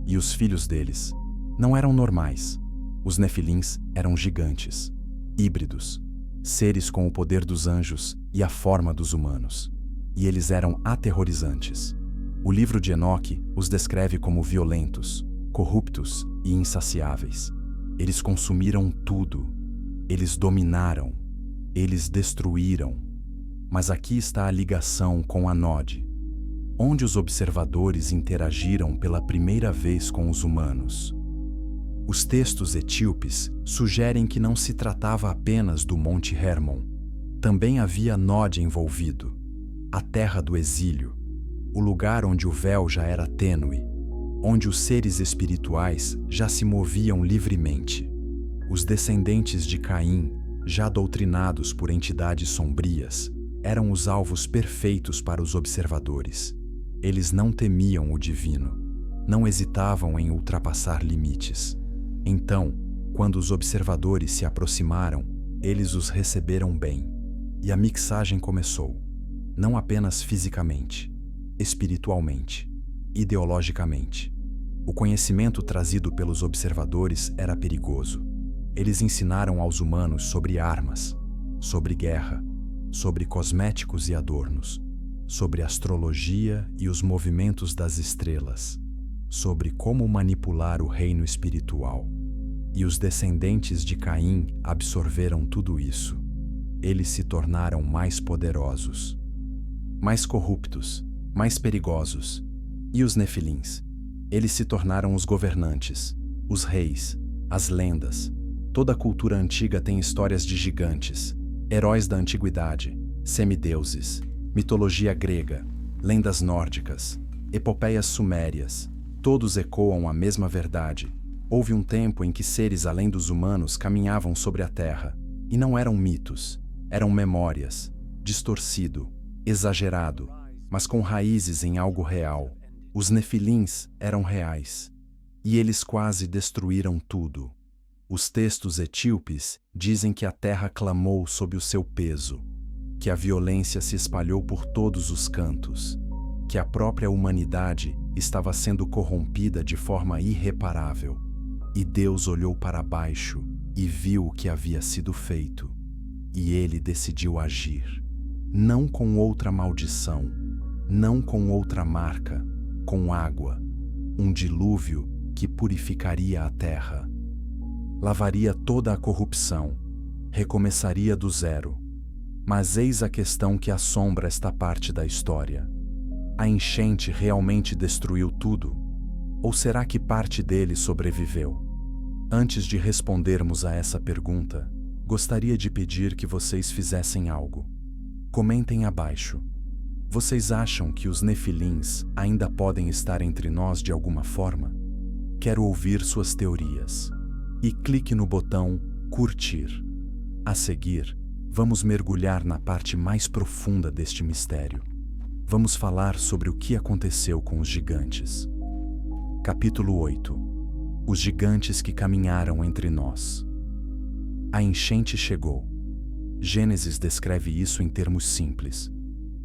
E os filhos deles não eram normais. Os Nefilins eram gigantes, híbridos, seres com o poder dos anjos e a forma dos humanos. E eles eram aterrorizantes. O livro de Enoque os descreve como violentos, corruptos e insaciáveis. Eles consumiram tudo. Eles dominaram. Eles destruíram. Mas aqui está a ligação com a Nod, onde os observadores interagiram pela primeira vez com os humanos. Os textos etíopes sugerem que não se tratava apenas do Monte Hermon. Também havia Nod envolvido, a terra do exílio, o lugar onde o véu já era tênue, onde os seres espirituais já se moviam livremente. Os descendentes de Caim, já doutrinados por entidades sombrias, eram os alvos perfeitos para os observadores. Eles não temiam o divino, não hesitavam em ultrapassar limites. Então, quando os observadores se aproximaram, eles os receberam bem. E a mixagem começou, não apenas fisicamente, espiritualmente, ideologicamente. O conhecimento trazido pelos observadores era perigoso. Eles ensinaram aos humanos sobre armas, sobre guerra, sobre cosméticos e adornos, sobre astrologia e os movimentos das estrelas, sobre como manipular o reino espiritual. E os descendentes de Caim absorveram tudo isso. Eles se tornaram mais poderosos, mais corruptos, mais perigosos. E os Nefilins? Eles se tornaram os governantes, os reis, as lendas. Toda a cultura antiga tem histórias de gigantes, heróis da antiguidade, semideuses, mitologia grega, lendas nórdicas, epopeias sumérias. Todos ecoam a mesma verdade. Houve um tempo em que seres além dos humanos caminhavam sobre a terra, e não eram mitos, eram memórias, distorcido, exagerado, mas com raízes em algo real. Os Nefilins eram reais, e eles quase destruíram tudo. Os textos etíopes dizem que a terra clamou sob o seu peso, que a violência se espalhou por todos os cantos, que a própria humanidade estava sendo corrompida de forma irreparável. E Deus olhou para baixo e viu o que havia sido feito, e ele decidiu agir, não com outra maldição, não com outra marca, com água, um dilúvio que purificaria a terra. Lavaria toda a corrupção, recomeçaria do zero. Mas eis a questão que assombra esta parte da história. A enchente realmente destruiu tudo? Ou será que parte dele sobreviveu? Antes de respondermos a essa pergunta, gostaria de pedir que vocês fizessem algo. Comentem abaixo. Vocês acham que os Nefilins ainda podem estar entre nós de alguma forma? Quero ouvir suas teorias. E clique no botão curtir. A seguir, vamos mergulhar na parte mais profunda deste mistério. Vamos falar sobre o que aconteceu com os gigantes. Capítulo 8. Os gigantes que caminharam entre nós. A enchente chegou. Gênesis descreve isso em termos simples.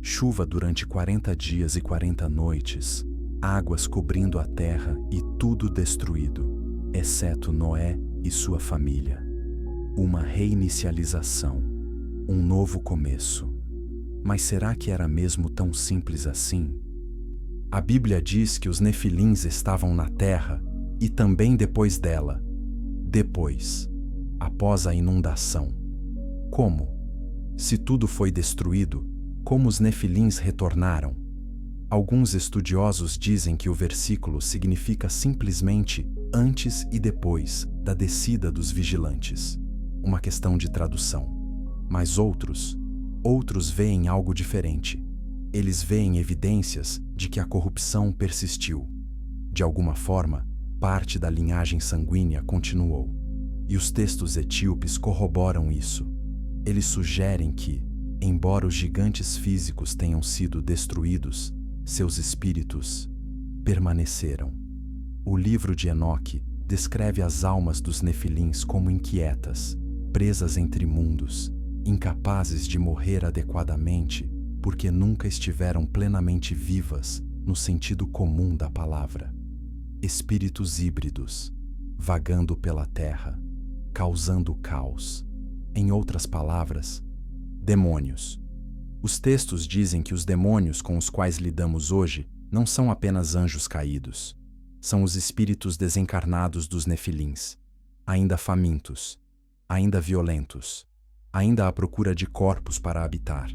Chuva durante 40 dias e 40 noites, águas cobrindo a terra e tudo destruído, exceto Noé e sua família. Uma reinicialização, um novo começo. Mas será que era mesmo tão simples assim? A Bíblia diz que os Nefilins estavam na terra e também depois dela. Depois, após a inundação. Como? Se tudo foi destruído, como os Nefilins retornaram? Alguns estudiosos dizem que o versículo significa simplesmente antes e depois da descida dos vigilantes. Uma questão de tradução. Mas outros veem algo diferente. Eles veem evidências de que a corrupção persistiu. De alguma forma, parte da linhagem sanguínea continuou. E os textos etíopes corroboram isso. Eles sugerem que, embora os gigantes físicos tenham sido destruídos, seus espíritos permaneceram. O livro de Enoque descreve as almas dos Nefilins como inquietas, presas entre mundos, incapazes de morrer adequadamente porque nunca estiveram plenamente vivas no sentido comum da palavra. Espíritos híbridos, vagando pela terra, causando caos. Em outras palavras, demônios. Os textos dizem que os demônios com os quais lidamos hoje não são apenas anjos caídos. São os espíritos desencarnados dos Nefilins. ainda famintos, ainda violentos, ainda à procura de corpos para habitar.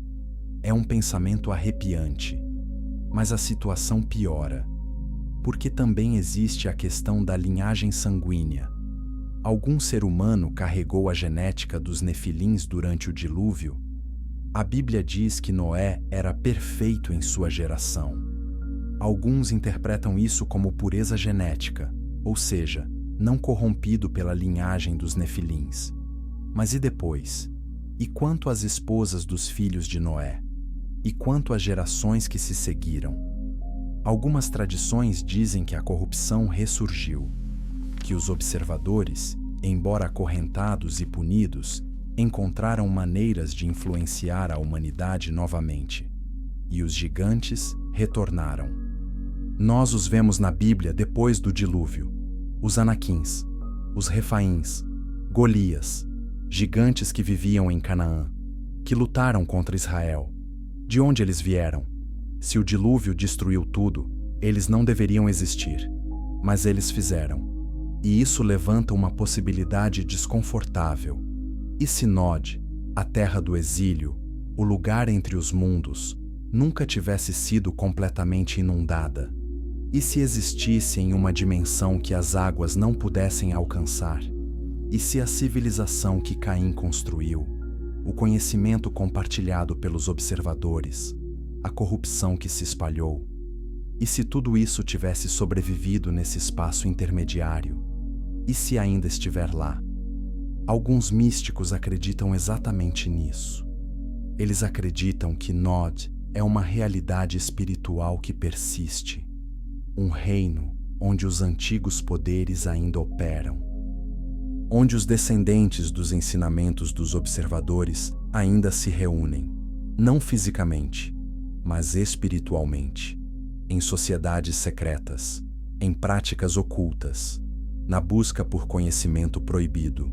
É um pensamento arrepiante. Mas a situação piora, porque também existe a questão da linhagem sanguínea. Algum ser humano carregou a genética dos nefilins durante o dilúvio? A Bíblia diz que Noé era perfeito em sua geração. Alguns interpretam isso como pureza genética, ou seja, não corrompido pela linhagem dos nefilins. Mas e depois? E quanto às esposas dos filhos de Noé? E quanto às gerações que se seguiram? Algumas tradições dizem que a corrupção ressurgiu, que os observadores, embora acorrentados e punidos, encontraram maneiras de influenciar a humanidade novamente, e os gigantes retornaram. Nós os vemos na Bíblia depois do dilúvio: os Anaquins, os Refaíns, Golias, gigantes que viviam em Canaã, que lutaram contra Israel. De onde eles vieram? Se o dilúvio destruiu tudo, eles não deveriam existir, mas eles fizeram. E isso levanta uma possibilidade desconfortável. E se Nod, a terra do exílio, o lugar entre os mundos, nunca tivesse sido completamente inundada? E se existisse em uma dimensão que as águas não pudessem alcançar? E se a civilização que Caim construiu, o conhecimento compartilhado pelos observadores, a corrupção que se espalhou, e se tudo isso tivesse sobrevivido nesse espaço intermediário? E se ainda estiver lá? Alguns místicos acreditam exatamente nisso. Eles acreditam que Nod é uma realidade espiritual que persiste, um reino onde os antigos poderes ainda operam, onde os descendentes dos ensinamentos dos observadores ainda se reúnem, não fisicamente, mas espiritualmente, em sociedades secretas, em práticas ocultas, na busca por conhecimento proibido,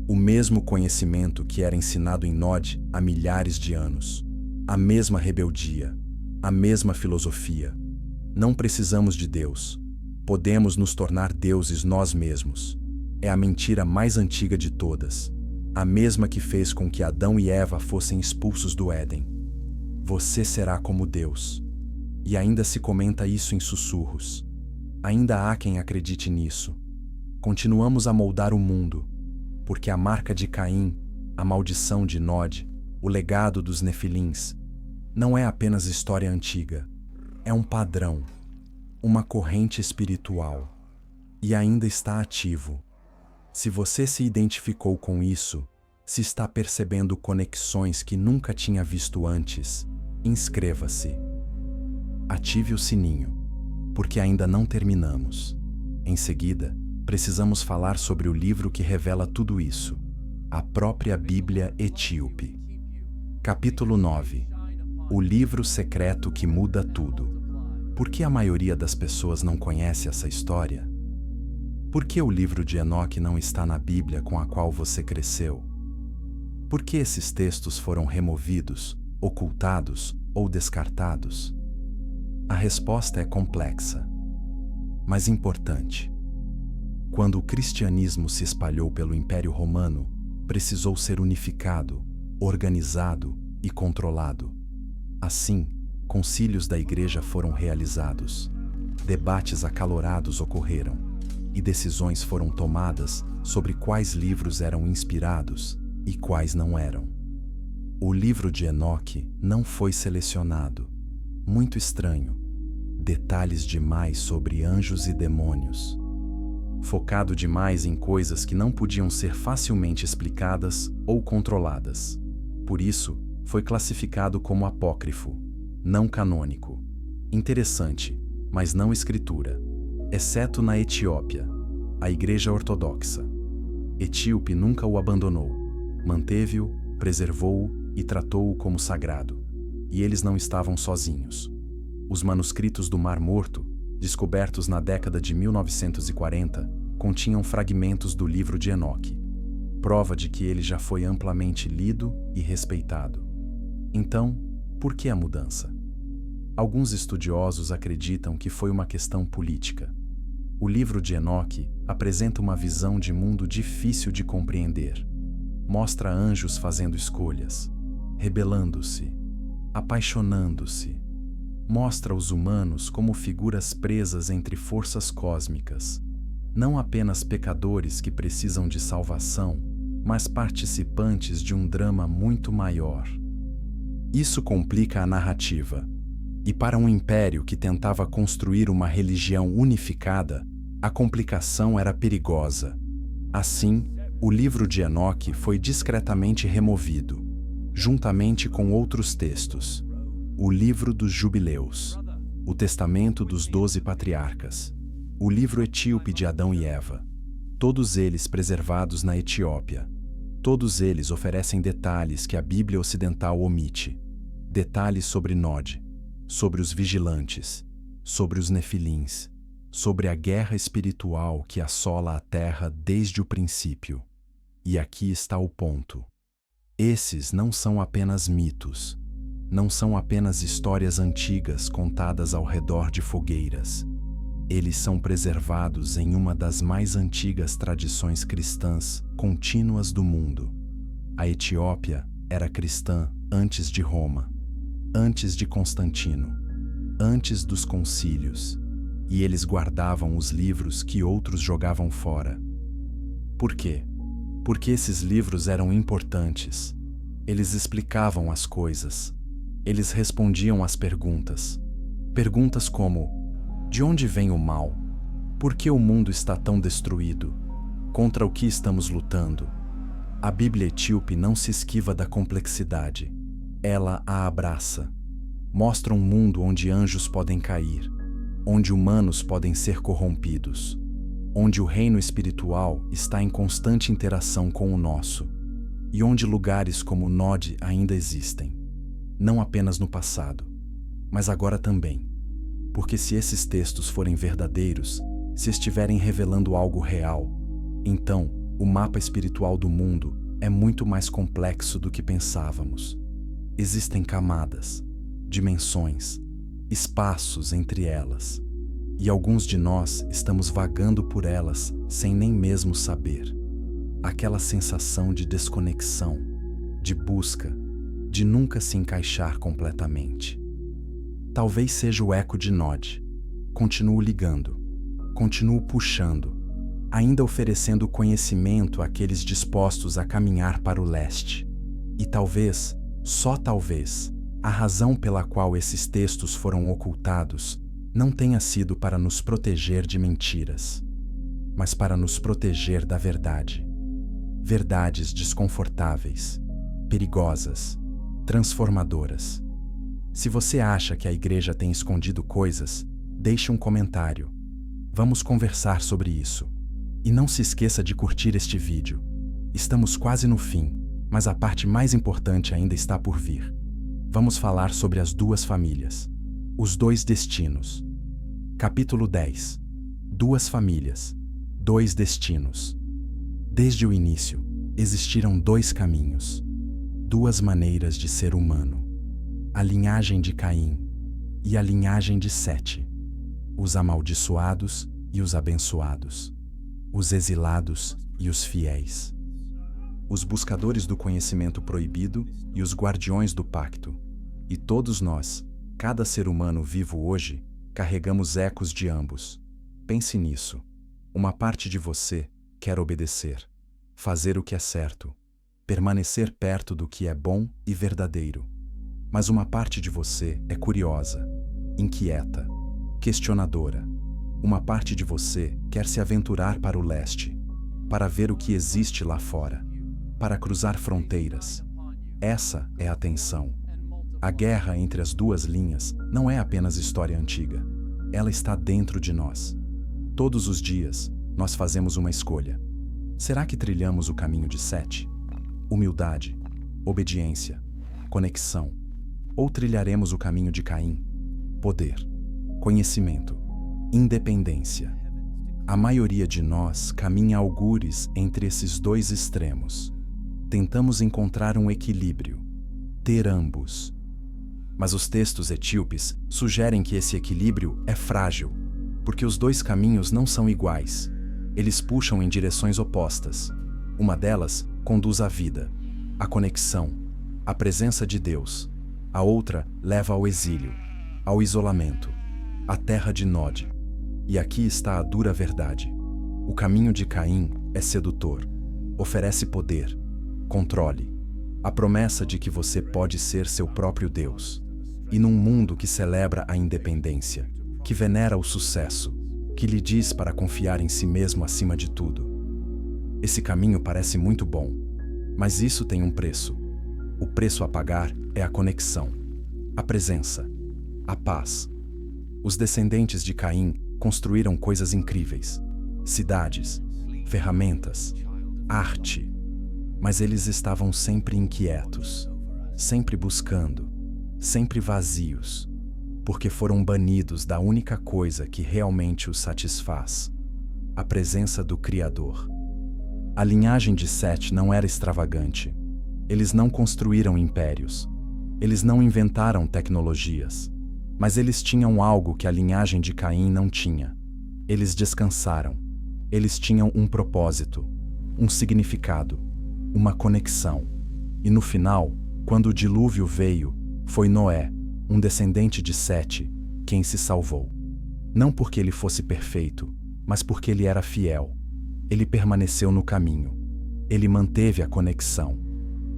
o mesmo conhecimento que era ensinado em Nod há milhares de anos, a mesma rebeldia, a mesma filosofia. Não precisamos de Deus, podemos nos tornar deuses nós mesmos. É a mentira mais antiga de todas, a mesma que fez com que Adão e Eva fossem expulsos do Éden. Você será como Deus. E ainda se comenta isso em sussurros. Ainda há quem acredite nisso. Continuamos a moldar o mundo, porque a marca de Caim, a maldição de Nod, o legado dos nefilins, não é apenas história antiga, é um padrão, uma corrente espiritual, e ainda está ativo. Se você se identificou com isso, se está percebendo conexões que nunca tinha visto antes, inscreva-se. Ative o sininho, porque ainda não terminamos. Em seguida, precisamos falar sobre o livro que revela tudo isso, a própria Bíblia Etíope. Capítulo 9. O livro secreto que muda tudo. Por que a maioria das pessoas não conhece essa história? Por que o livro de Enoque não está na Bíblia com a qual você cresceu? Por que esses textos foram removidos, ocultados ou descartados? A resposta é complexa, mas importante. Quando o cristianismo se espalhou pelo Império Romano, precisou ser unificado, organizado e controlado. Assim, concílios da Igreja foram realizados, debates acalorados ocorreram, e decisões foram tomadas sobre quais livros eram inspirados e quais não eram. O livro de Enoque não foi selecionado. Muito estranho. Detalhes demais sobre anjos e demônios. Focado demais em coisas que não podiam ser facilmente explicadas ou controladas. Por isso, foi classificado como apócrifo, não canônico. Interessante, mas não escritura. Exceto na Etiópia, a Igreja Ortodoxa. Etíope nunca o abandonou, manteve-o, preservou-o e tratou-o como sagrado. E eles não estavam sozinhos. Os manuscritos do Mar Morto, descobertos na década de 1940, continham fragmentos do livro de Enoque, prova de que ele já foi amplamente lido e respeitado. Então, por que a mudança? Alguns estudiosos acreditam que foi uma questão política. O livro de Enoque apresenta uma visão de mundo difícil de compreender. Mostra anjos fazendo escolhas, rebelando-se, apaixonando-se. Mostra os humanos como figuras presas entre forças cósmicas, não apenas pecadores que precisam de salvação, mas participantes de um drama muito maior. Isso complica a narrativa, e para um império que tentava construir uma religião unificada, a complicação era perigosa. Assim, o livro de Enoque foi discretamente removido, juntamente com outros textos: o livro dos Jubileus, o Testamento dos 12 Patriarcas, o livro etíope de Adão e Eva, todos eles preservados na Etiópia. Todos eles oferecem detalhes que a Bíblia Ocidental omite. Detalhes sobre Nod, sobre os vigilantes, sobre os nefilins, sobre a guerra espiritual que assola a terra desde o princípio. E aqui está o ponto. Esses não são apenas mitos, não são apenas histórias antigas contadas ao redor de fogueiras. Eles são preservados em uma das mais antigas tradições cristãs contínuas do mundo. A Etiópia era cristã antes de Roma, antes de Constantino, antes dos concílios, e eles guardavam os livros que outros jogavam fora. Por quê? Porque esses livros eram importantes. Eles explicavam as coisas. Eles respondiam às perguntas. Perguntas como: de onde vem o mal? Por que o mundo está tão destruído? Contra o que estamos lutando? A Bíblia etíope não se esquiva da complexidade. Ela a abraça. Mostra um mundo onde anjos podem cair, onde humanos podem ser corrompidos, onde o reino espiritual está em constante interação com o nosso, e onde lugares como Nod ainda existem, não apenas no passado, mas agora também. Porque se esses textos forem verdadeiros, se estiverem revelando algo real, então o mapa espiritual do mundo é muito mais complexo do que pensávamos. Existem camadas, dimensões, espaços entre elas, e alguns de nós estamos vagando por elas sem nem mesmo saber. Aquela sensação de desconexão, de busca, de nunca se encaixar completamente. Talvez seja o eco de Nod. Continuo ligando, continuo puxando, ainda oferecendo conhecimento àqueles dispostos a caminhar para o leste. E talvez, só talvez, a razão pela qual esses textos foram ocultados não tenha sido para nos proteger de mentiras, mas para nos proteger da verdade. Verdades desconfortáveis, perigosas, transformadoras. Se você acha que a igreja tem escondido coisas, deixe um comentário. Vamos conversar sobre isso. E não se esqueça de curtir este vídeo. Estamos quase no fim, mas a parte mais importante ainda está por vir. Vamos falar sobre as duas famílias. Os dois destinos. Capítulo 10. Duas famílias. Dois destinos. Desde o início, existiram dois caminhos. Duas maneiras de ser humano. A linhagem de Caim e a linhagem de Sete, os amaldiçoados e os abençoados, os exilados e os fiéis, os buscadores do conhecimento proibido e os guardiões do pacto. E todos nós, cada ser humano vivo hoje, carregamos ecos de ambos. Pense nisso. Uma parte de você quer obedecer, fazer o que é certo, permanecer perto do que é bom e verdadeiro. Mas uma parte de você é curiosa, inquieta, questionadora. Uma parte de você quer se aventurar para o leste, para ver o que existe lá fora, para cruzar fronteiras. Essa é a tensão. A guerra entre as duas linhas não é apenas história antiga. Ela está dentro de nós. Todos os dias, nós fazemos uma escolha. Será que trilhamos o caminho de Sete? Humildade, obediência, conexão. Ou trilharemos o caminho de Caim? Poder, conhecimento, independência. A maioria de nós caminha algures entre esses dois extremos. Tentamos encontrar um equilíbrio, ter ambos. Mas os textos etíopes sugerem que esse equilíbrio é frágil, porque os dois caminhos não são iguais. Eles puxam em direções opostas. Uma delas conduz à vida, à conexão, à presença de Deus. A outra leva ao exílio, ao isolamento, à terra de Nod. E aqui está a dura verdade. O caminho de Caim é sedutor. Oferece poder, controle, a promessa de que você pode ser seu próprio Deus. E num mundo que celebra a independência, que venera o sucesso, que lhe diz para confiar em si mesmo acima de tudo. Esse caminho parece muito bom, mas isso tem um preço. O preço a pagar é a conexão, a presença, a paz. Os descendentes de Caim construíram coisas incríveis: cidades, ferramentas, arte. Mas eles estavam sempre inquietos, sempre buscando, sempre vazios, porque foram banidos da única coisa que realmente os satisfaz: a presença do Criador. A linhagem de Sete não era extravagante. Eles não construíram impérios. Eles não inventaram tecnologias. Mas eles tinham algo que a linhagem de Caim não tinha. Eles descansaram. Eles tinham um propósito, um significado, uma conexão. E no final, quando o dilúvio veio, foi Noé, um descendente de Sete, quem se salvou. Não porque ele fosse perfeito, mas porque ele era fiel. Ele permaneceu no caminho. Ele manteve a conexão.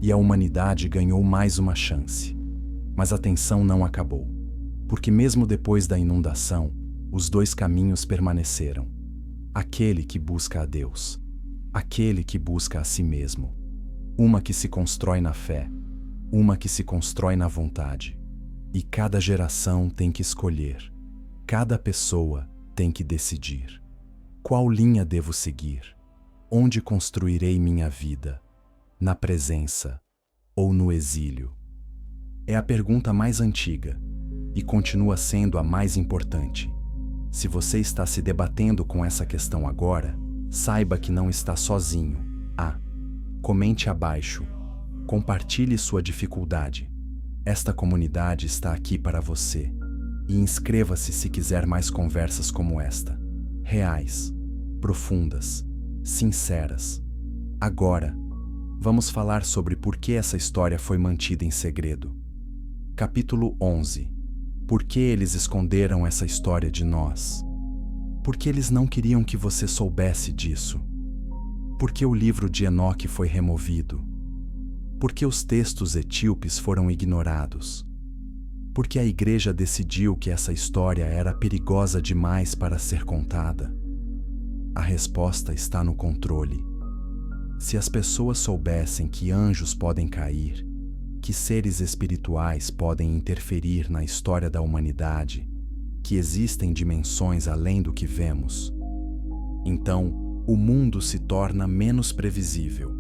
E a humanidade ganhou mais uma chance. Mas a tensão não acabou. Porque mesmo depois da inundação, os dois caminhos permaneceram. Aquele que busca a Deus. Aquele que busca a si mesmo. Uma que se constrói na fé. Uma que se constrói na vontade. E cada geração tem que escolher. Cada pessoa tem que decidir. Qual linha devo seguir? Onde construirei minha vida? Na presença ou no exílio? É a pergunta mais antiga e continua sendo a mais importante. Se você está se debatendo com essa questão agora, saiba que não está sozinho. Comente abaixo. Compartilhe sua dificuldade. Esta comunidade está aqui para você. E inscreva-se se quiser mais conversas como esta. Reais, profundas, sinceras. Agora, vamos falar sobre por que essa história foi mantida em segredo. Capítulo 11. Por que eles esconderam essa história de nós? Porque eles não queriam que você soubesse disso. Porque o livro de Enoque foi removido. Porque os textos etíopes foram ignorados. Porque a igreja decidiu que essa história era perigosa demais para ser contada. A resposta está no controle. Se as pessoas soubessem que anjos podem cair, que seres espirituais podem interferir na história da humanidade, que existem dimensões além do que vemos, então o mundo se torna menos previsível,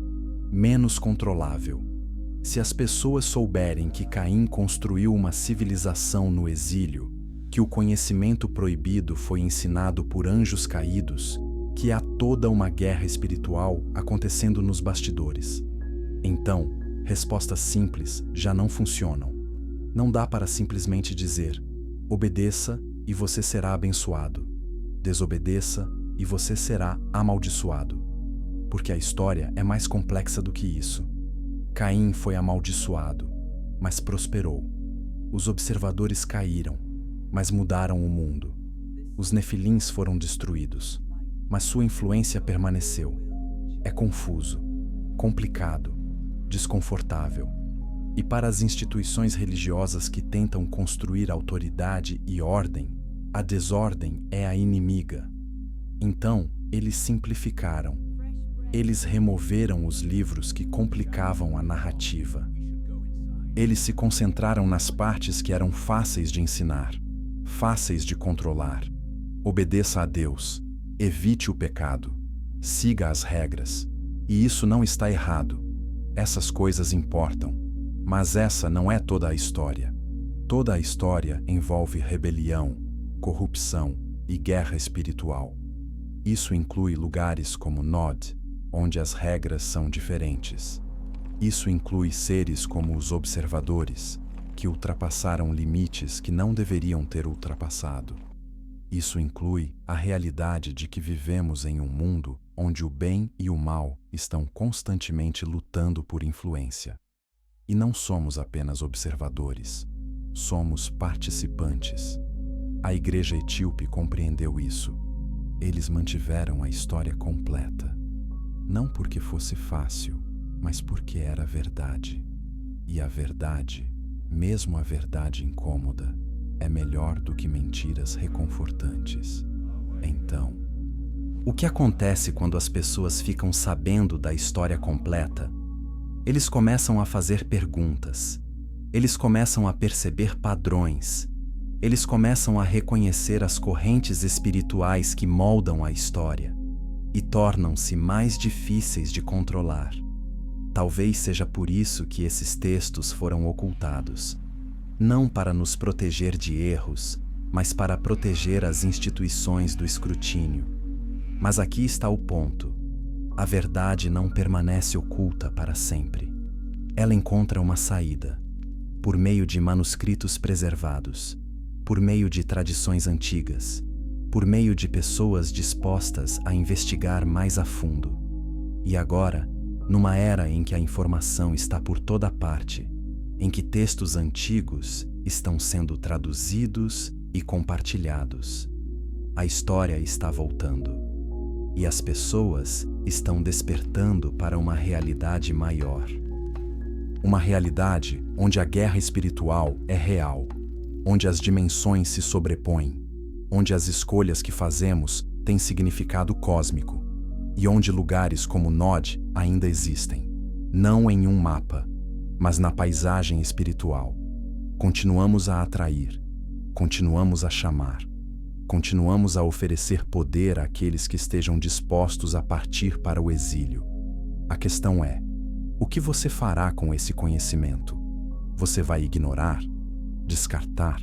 menos controlável. Se as pessoas souberem que Caim construiu uma civilização no exílio, que o conhecimento proibido foi ensinado por anjos caídos, que há toda uma guerra espiritual acontecendo nos bastidores, então respostas simples já não funcionam. Não dá para simplesmente dizer: obedeça e você será abençoado. Desobedeça e você será amaldiçoado. Porque a história é mais complexa do que isso. Caim foi amaldiçoado, mas prosperou. Os observadores caíram, mas mudaram o mundo. Os nefilins foram destruídos, mas sua influência permaneceu. É confuso, complicado, desconfortável. E para as instituições religiosas que tentam construir autoridade e ordem, a desordem é a inimiga. Então, eles simplificaram. Eles removeram os livros que complicavam a narrativa. Eles se concentraram nas partes que eram fáceis de ensinar, fáceis de controlar. Obedeça a Deus, evite o pecado, siga as regras. E isso não está errado. Essas coisas importam. Mas essa não é toda a história. Toda a história envolve rebelião, corrupção e guerra espiritual. Isso inclui lugares como Nod, onde as regras são diferentes. Isso inclui seres como os observadores, que ultrapassaram limites que não deveriam ter ultrapassado. Isso inclui a realidade de que vivemos em um mundo onde o bem e o mal estão constantemente lutando por influência. E não somos apenas observadores, somos participantes. A Igreja Etíope compreendeu isso. Eles mantiveram a história completa. Não porque fosse fácil, mas porque era verdade. E a verdade, mesmo a verdade incômoda, é melhor do que mentiras reconfortantes. Então, o que acontece quando as pessoas ficam sabendo da história completa? Eles começam a fazer perguntas. Eles começam a perceber padrões. Eles começam a reconhecer as correntes espirituais que moldam a história e tornam-se mais difíceis de controlar. Talvez seja por isso que esses textos foram ocultados, não para nos proteger de erros, mas para proteger as instituições do escrutínio. Mas aqui está o ponto: a verdade não permanece oculta para sempre. Ela encontra uma saída, por meio de manuscritos preservados, por meio de tradições antigas, por meio de pessoas dispostas a investigar mais a fundo. E agora, numa era em que a informação está por toda parte, em que textos antigos estão sendo traduzidos e compartilhados, a história está voltando. E as pessoas estão despertando para uma realidade maior. Uma realidade onde a guerra espiritual é real, onde as dimensões se sobrepõem, onde as escolhas que fazemos têm significado cósmico, e onde lugares como Nod ainda existem, não em um mapa, mas na paisagem espiritual. Continuamos a atrair, continuamos a chamar, continuamos a oferecer poder àqueles que estejam dispostos a partir para o exílio. A questão é: o que você fará com esse conhecimento? Você vai ignorar? Descartar?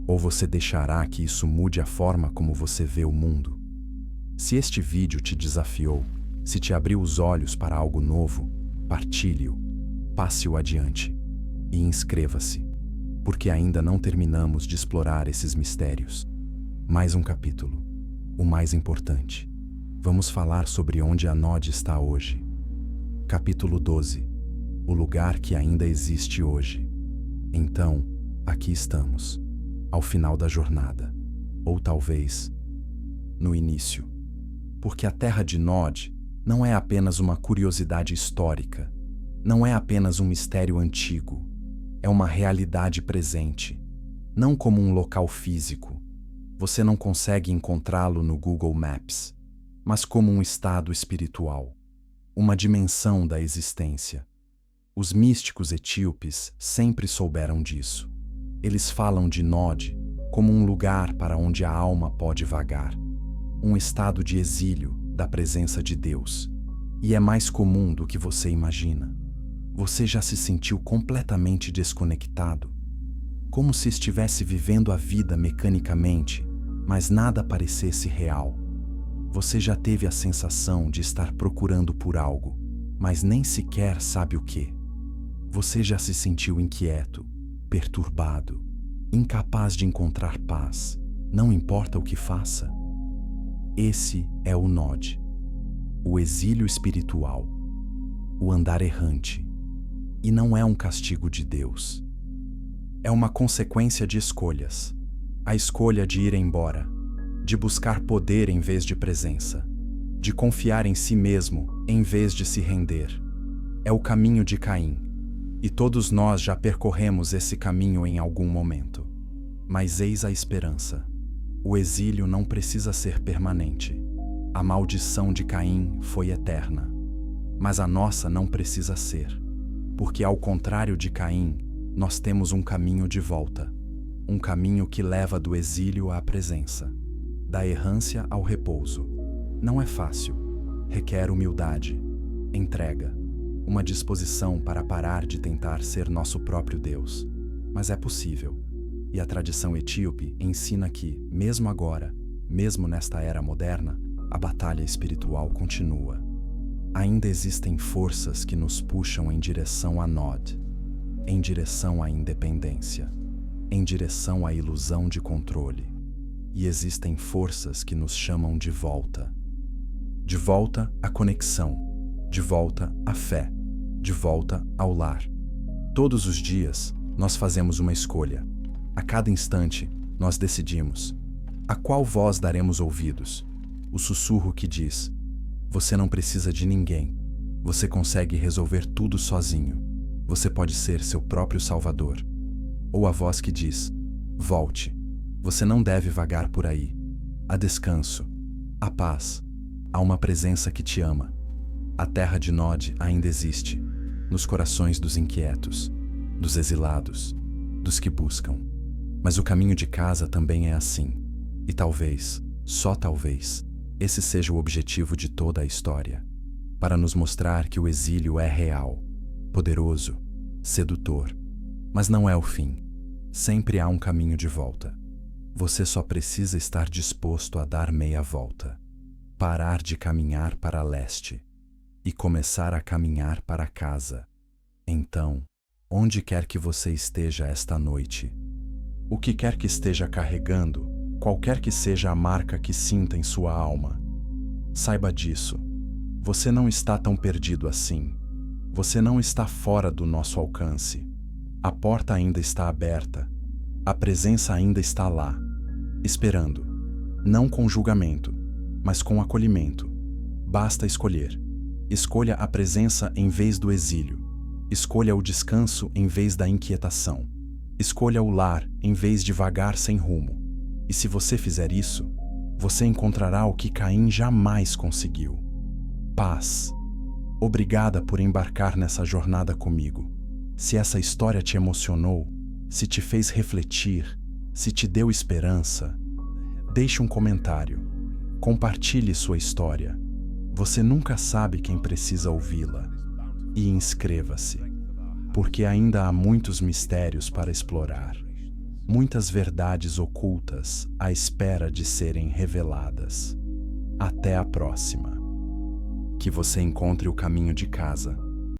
Ou você deixará que isso mude a forma como você vê o mundo? Se este vídeo te desafiou, se te abriu os olhos para algo novo, partilhe-o, passe-o adiante e inscreva-se, porque ainda não terminamos de explorar esses mistérios. Mais um capítulo, o mais importante. Vamos falar sobre onde a Nod está hoje. Capítulo 12. O lugar que ainda existe hoje. Então, aqui estamos, ao final da jornada, ou talvez no início. Porque a terra de Nod não é apenas uma curiosidade histórica, não é apenas um mistério antigo, é uma realidade presente, não como um local físico. Você não consegue encontrá-lo no Google Maps, mas como um estado espiritual, uma dimensão da existência. Os místicos etíopes sempre souberam disso. Eles falam de Nod como um lugar para onde a alma pode vagar, um estado de exílio da presença de Deus. E é mais comum do que você imagina. Você já se sentiu completamente desconectado, como se estivesse vivendo a vida mecanicamente, mas nada parecesse real. Você já teve a sensação de estar procurando por algo, mas nem sequer sabe o que. Você já se sentiu inquieto, perturbado, incapaz de encontrar paz, não importa o que faça. Esse é o Nod, o exílio espiritual, o andar errante. E não é um castigo de Deus. É uma consequência de escolhas. A escolha de ir embora, de buscar poder em vez de presença, de confiar em si mesmo em vez de se render. É o caminho de Caim. E todos nós já percorremos esse caminho em algum momento. Mas eis a esperança. O exílio não precisa ser permanente. A maldição de Caim foi eterna. Mas a nossa não precisa ser. Porque ao contrário de Caim, nós temos um caminho de volta. Um caminho que leva do exílio à presença, da errância ao repouso. Não é fácil. Requer humildade, entrega, uma disposição para parar de tentar ser nosso próprio Deus. Mas é possível. E a tradição etíope ensina que, mesmo agora, mesmo nesta era moderna, a batalha espiritual continua. Ainda existem forças que nos puxam em direção a Nod, em direção à independência, em direção à ilusão de controle. e existem forças que nos chamam de volta. De volta à conexão, de volta à fé, de volta ao lar. Todos os dias, nós fazemos uma escolha. A cada instante, nós decidimos. A qual voz daremos ouvidos? O sussurro que diz: você não precisa de ninguém. Você consegue resolver tudo sozinho. Você pode ser seu próprio salvador. Ou a voz que diz: volte. Você não deve vagar por aí. Há descanso, há paz, há uma presença que te ama. A terra de Nod ainda existe, nos corações dos inquietos, dos exilados, dos que buscam. Mas o caminho de casa também é assim. E talvez, só talvez, esse seja o objetivo de toda a história. Para nos mostrar que o exílio é real, poderoso, sedutor. Mas não é o fim. Sempre há um caminho de volta. Você só precisa estar disposto a dar meia volta. Parar de caminhar para leste e começar a caminhar para casa. Então, onde quer que você esteja esta noite, o que quer que esteja carregando, qualquer que seja a marca que sinta em sua alma, saiba disso. Você não está tão perdido assim. Você não está fora do nosso alcance. A porta ainda está aberta. A presença ainda está lá, esperando. Não com julgamento, mas com acolhimento. Basta escolher. Escolha a presença em vez do exílio. Escolha o descanso em vez da inquietação. Escolha o lar em vez de vagar sem rumo. E se você fizer isso, você encontrará o que Caim jamais conseguiu: paz. Obrigada por embarcar nessa jornada comigo. Se essa história te emocionou, se te fez refletir, se te deu esperança, deixe um comentário. Compartilhe sua história. Você nunca sabe quem precisa ouvi-la. E inscreva-se, porque ainda há muitos mistérios para explorar. Muitas verdades ocultas à espera de serem reveladas. Até a próxima. Que você encontre o caminho de casa.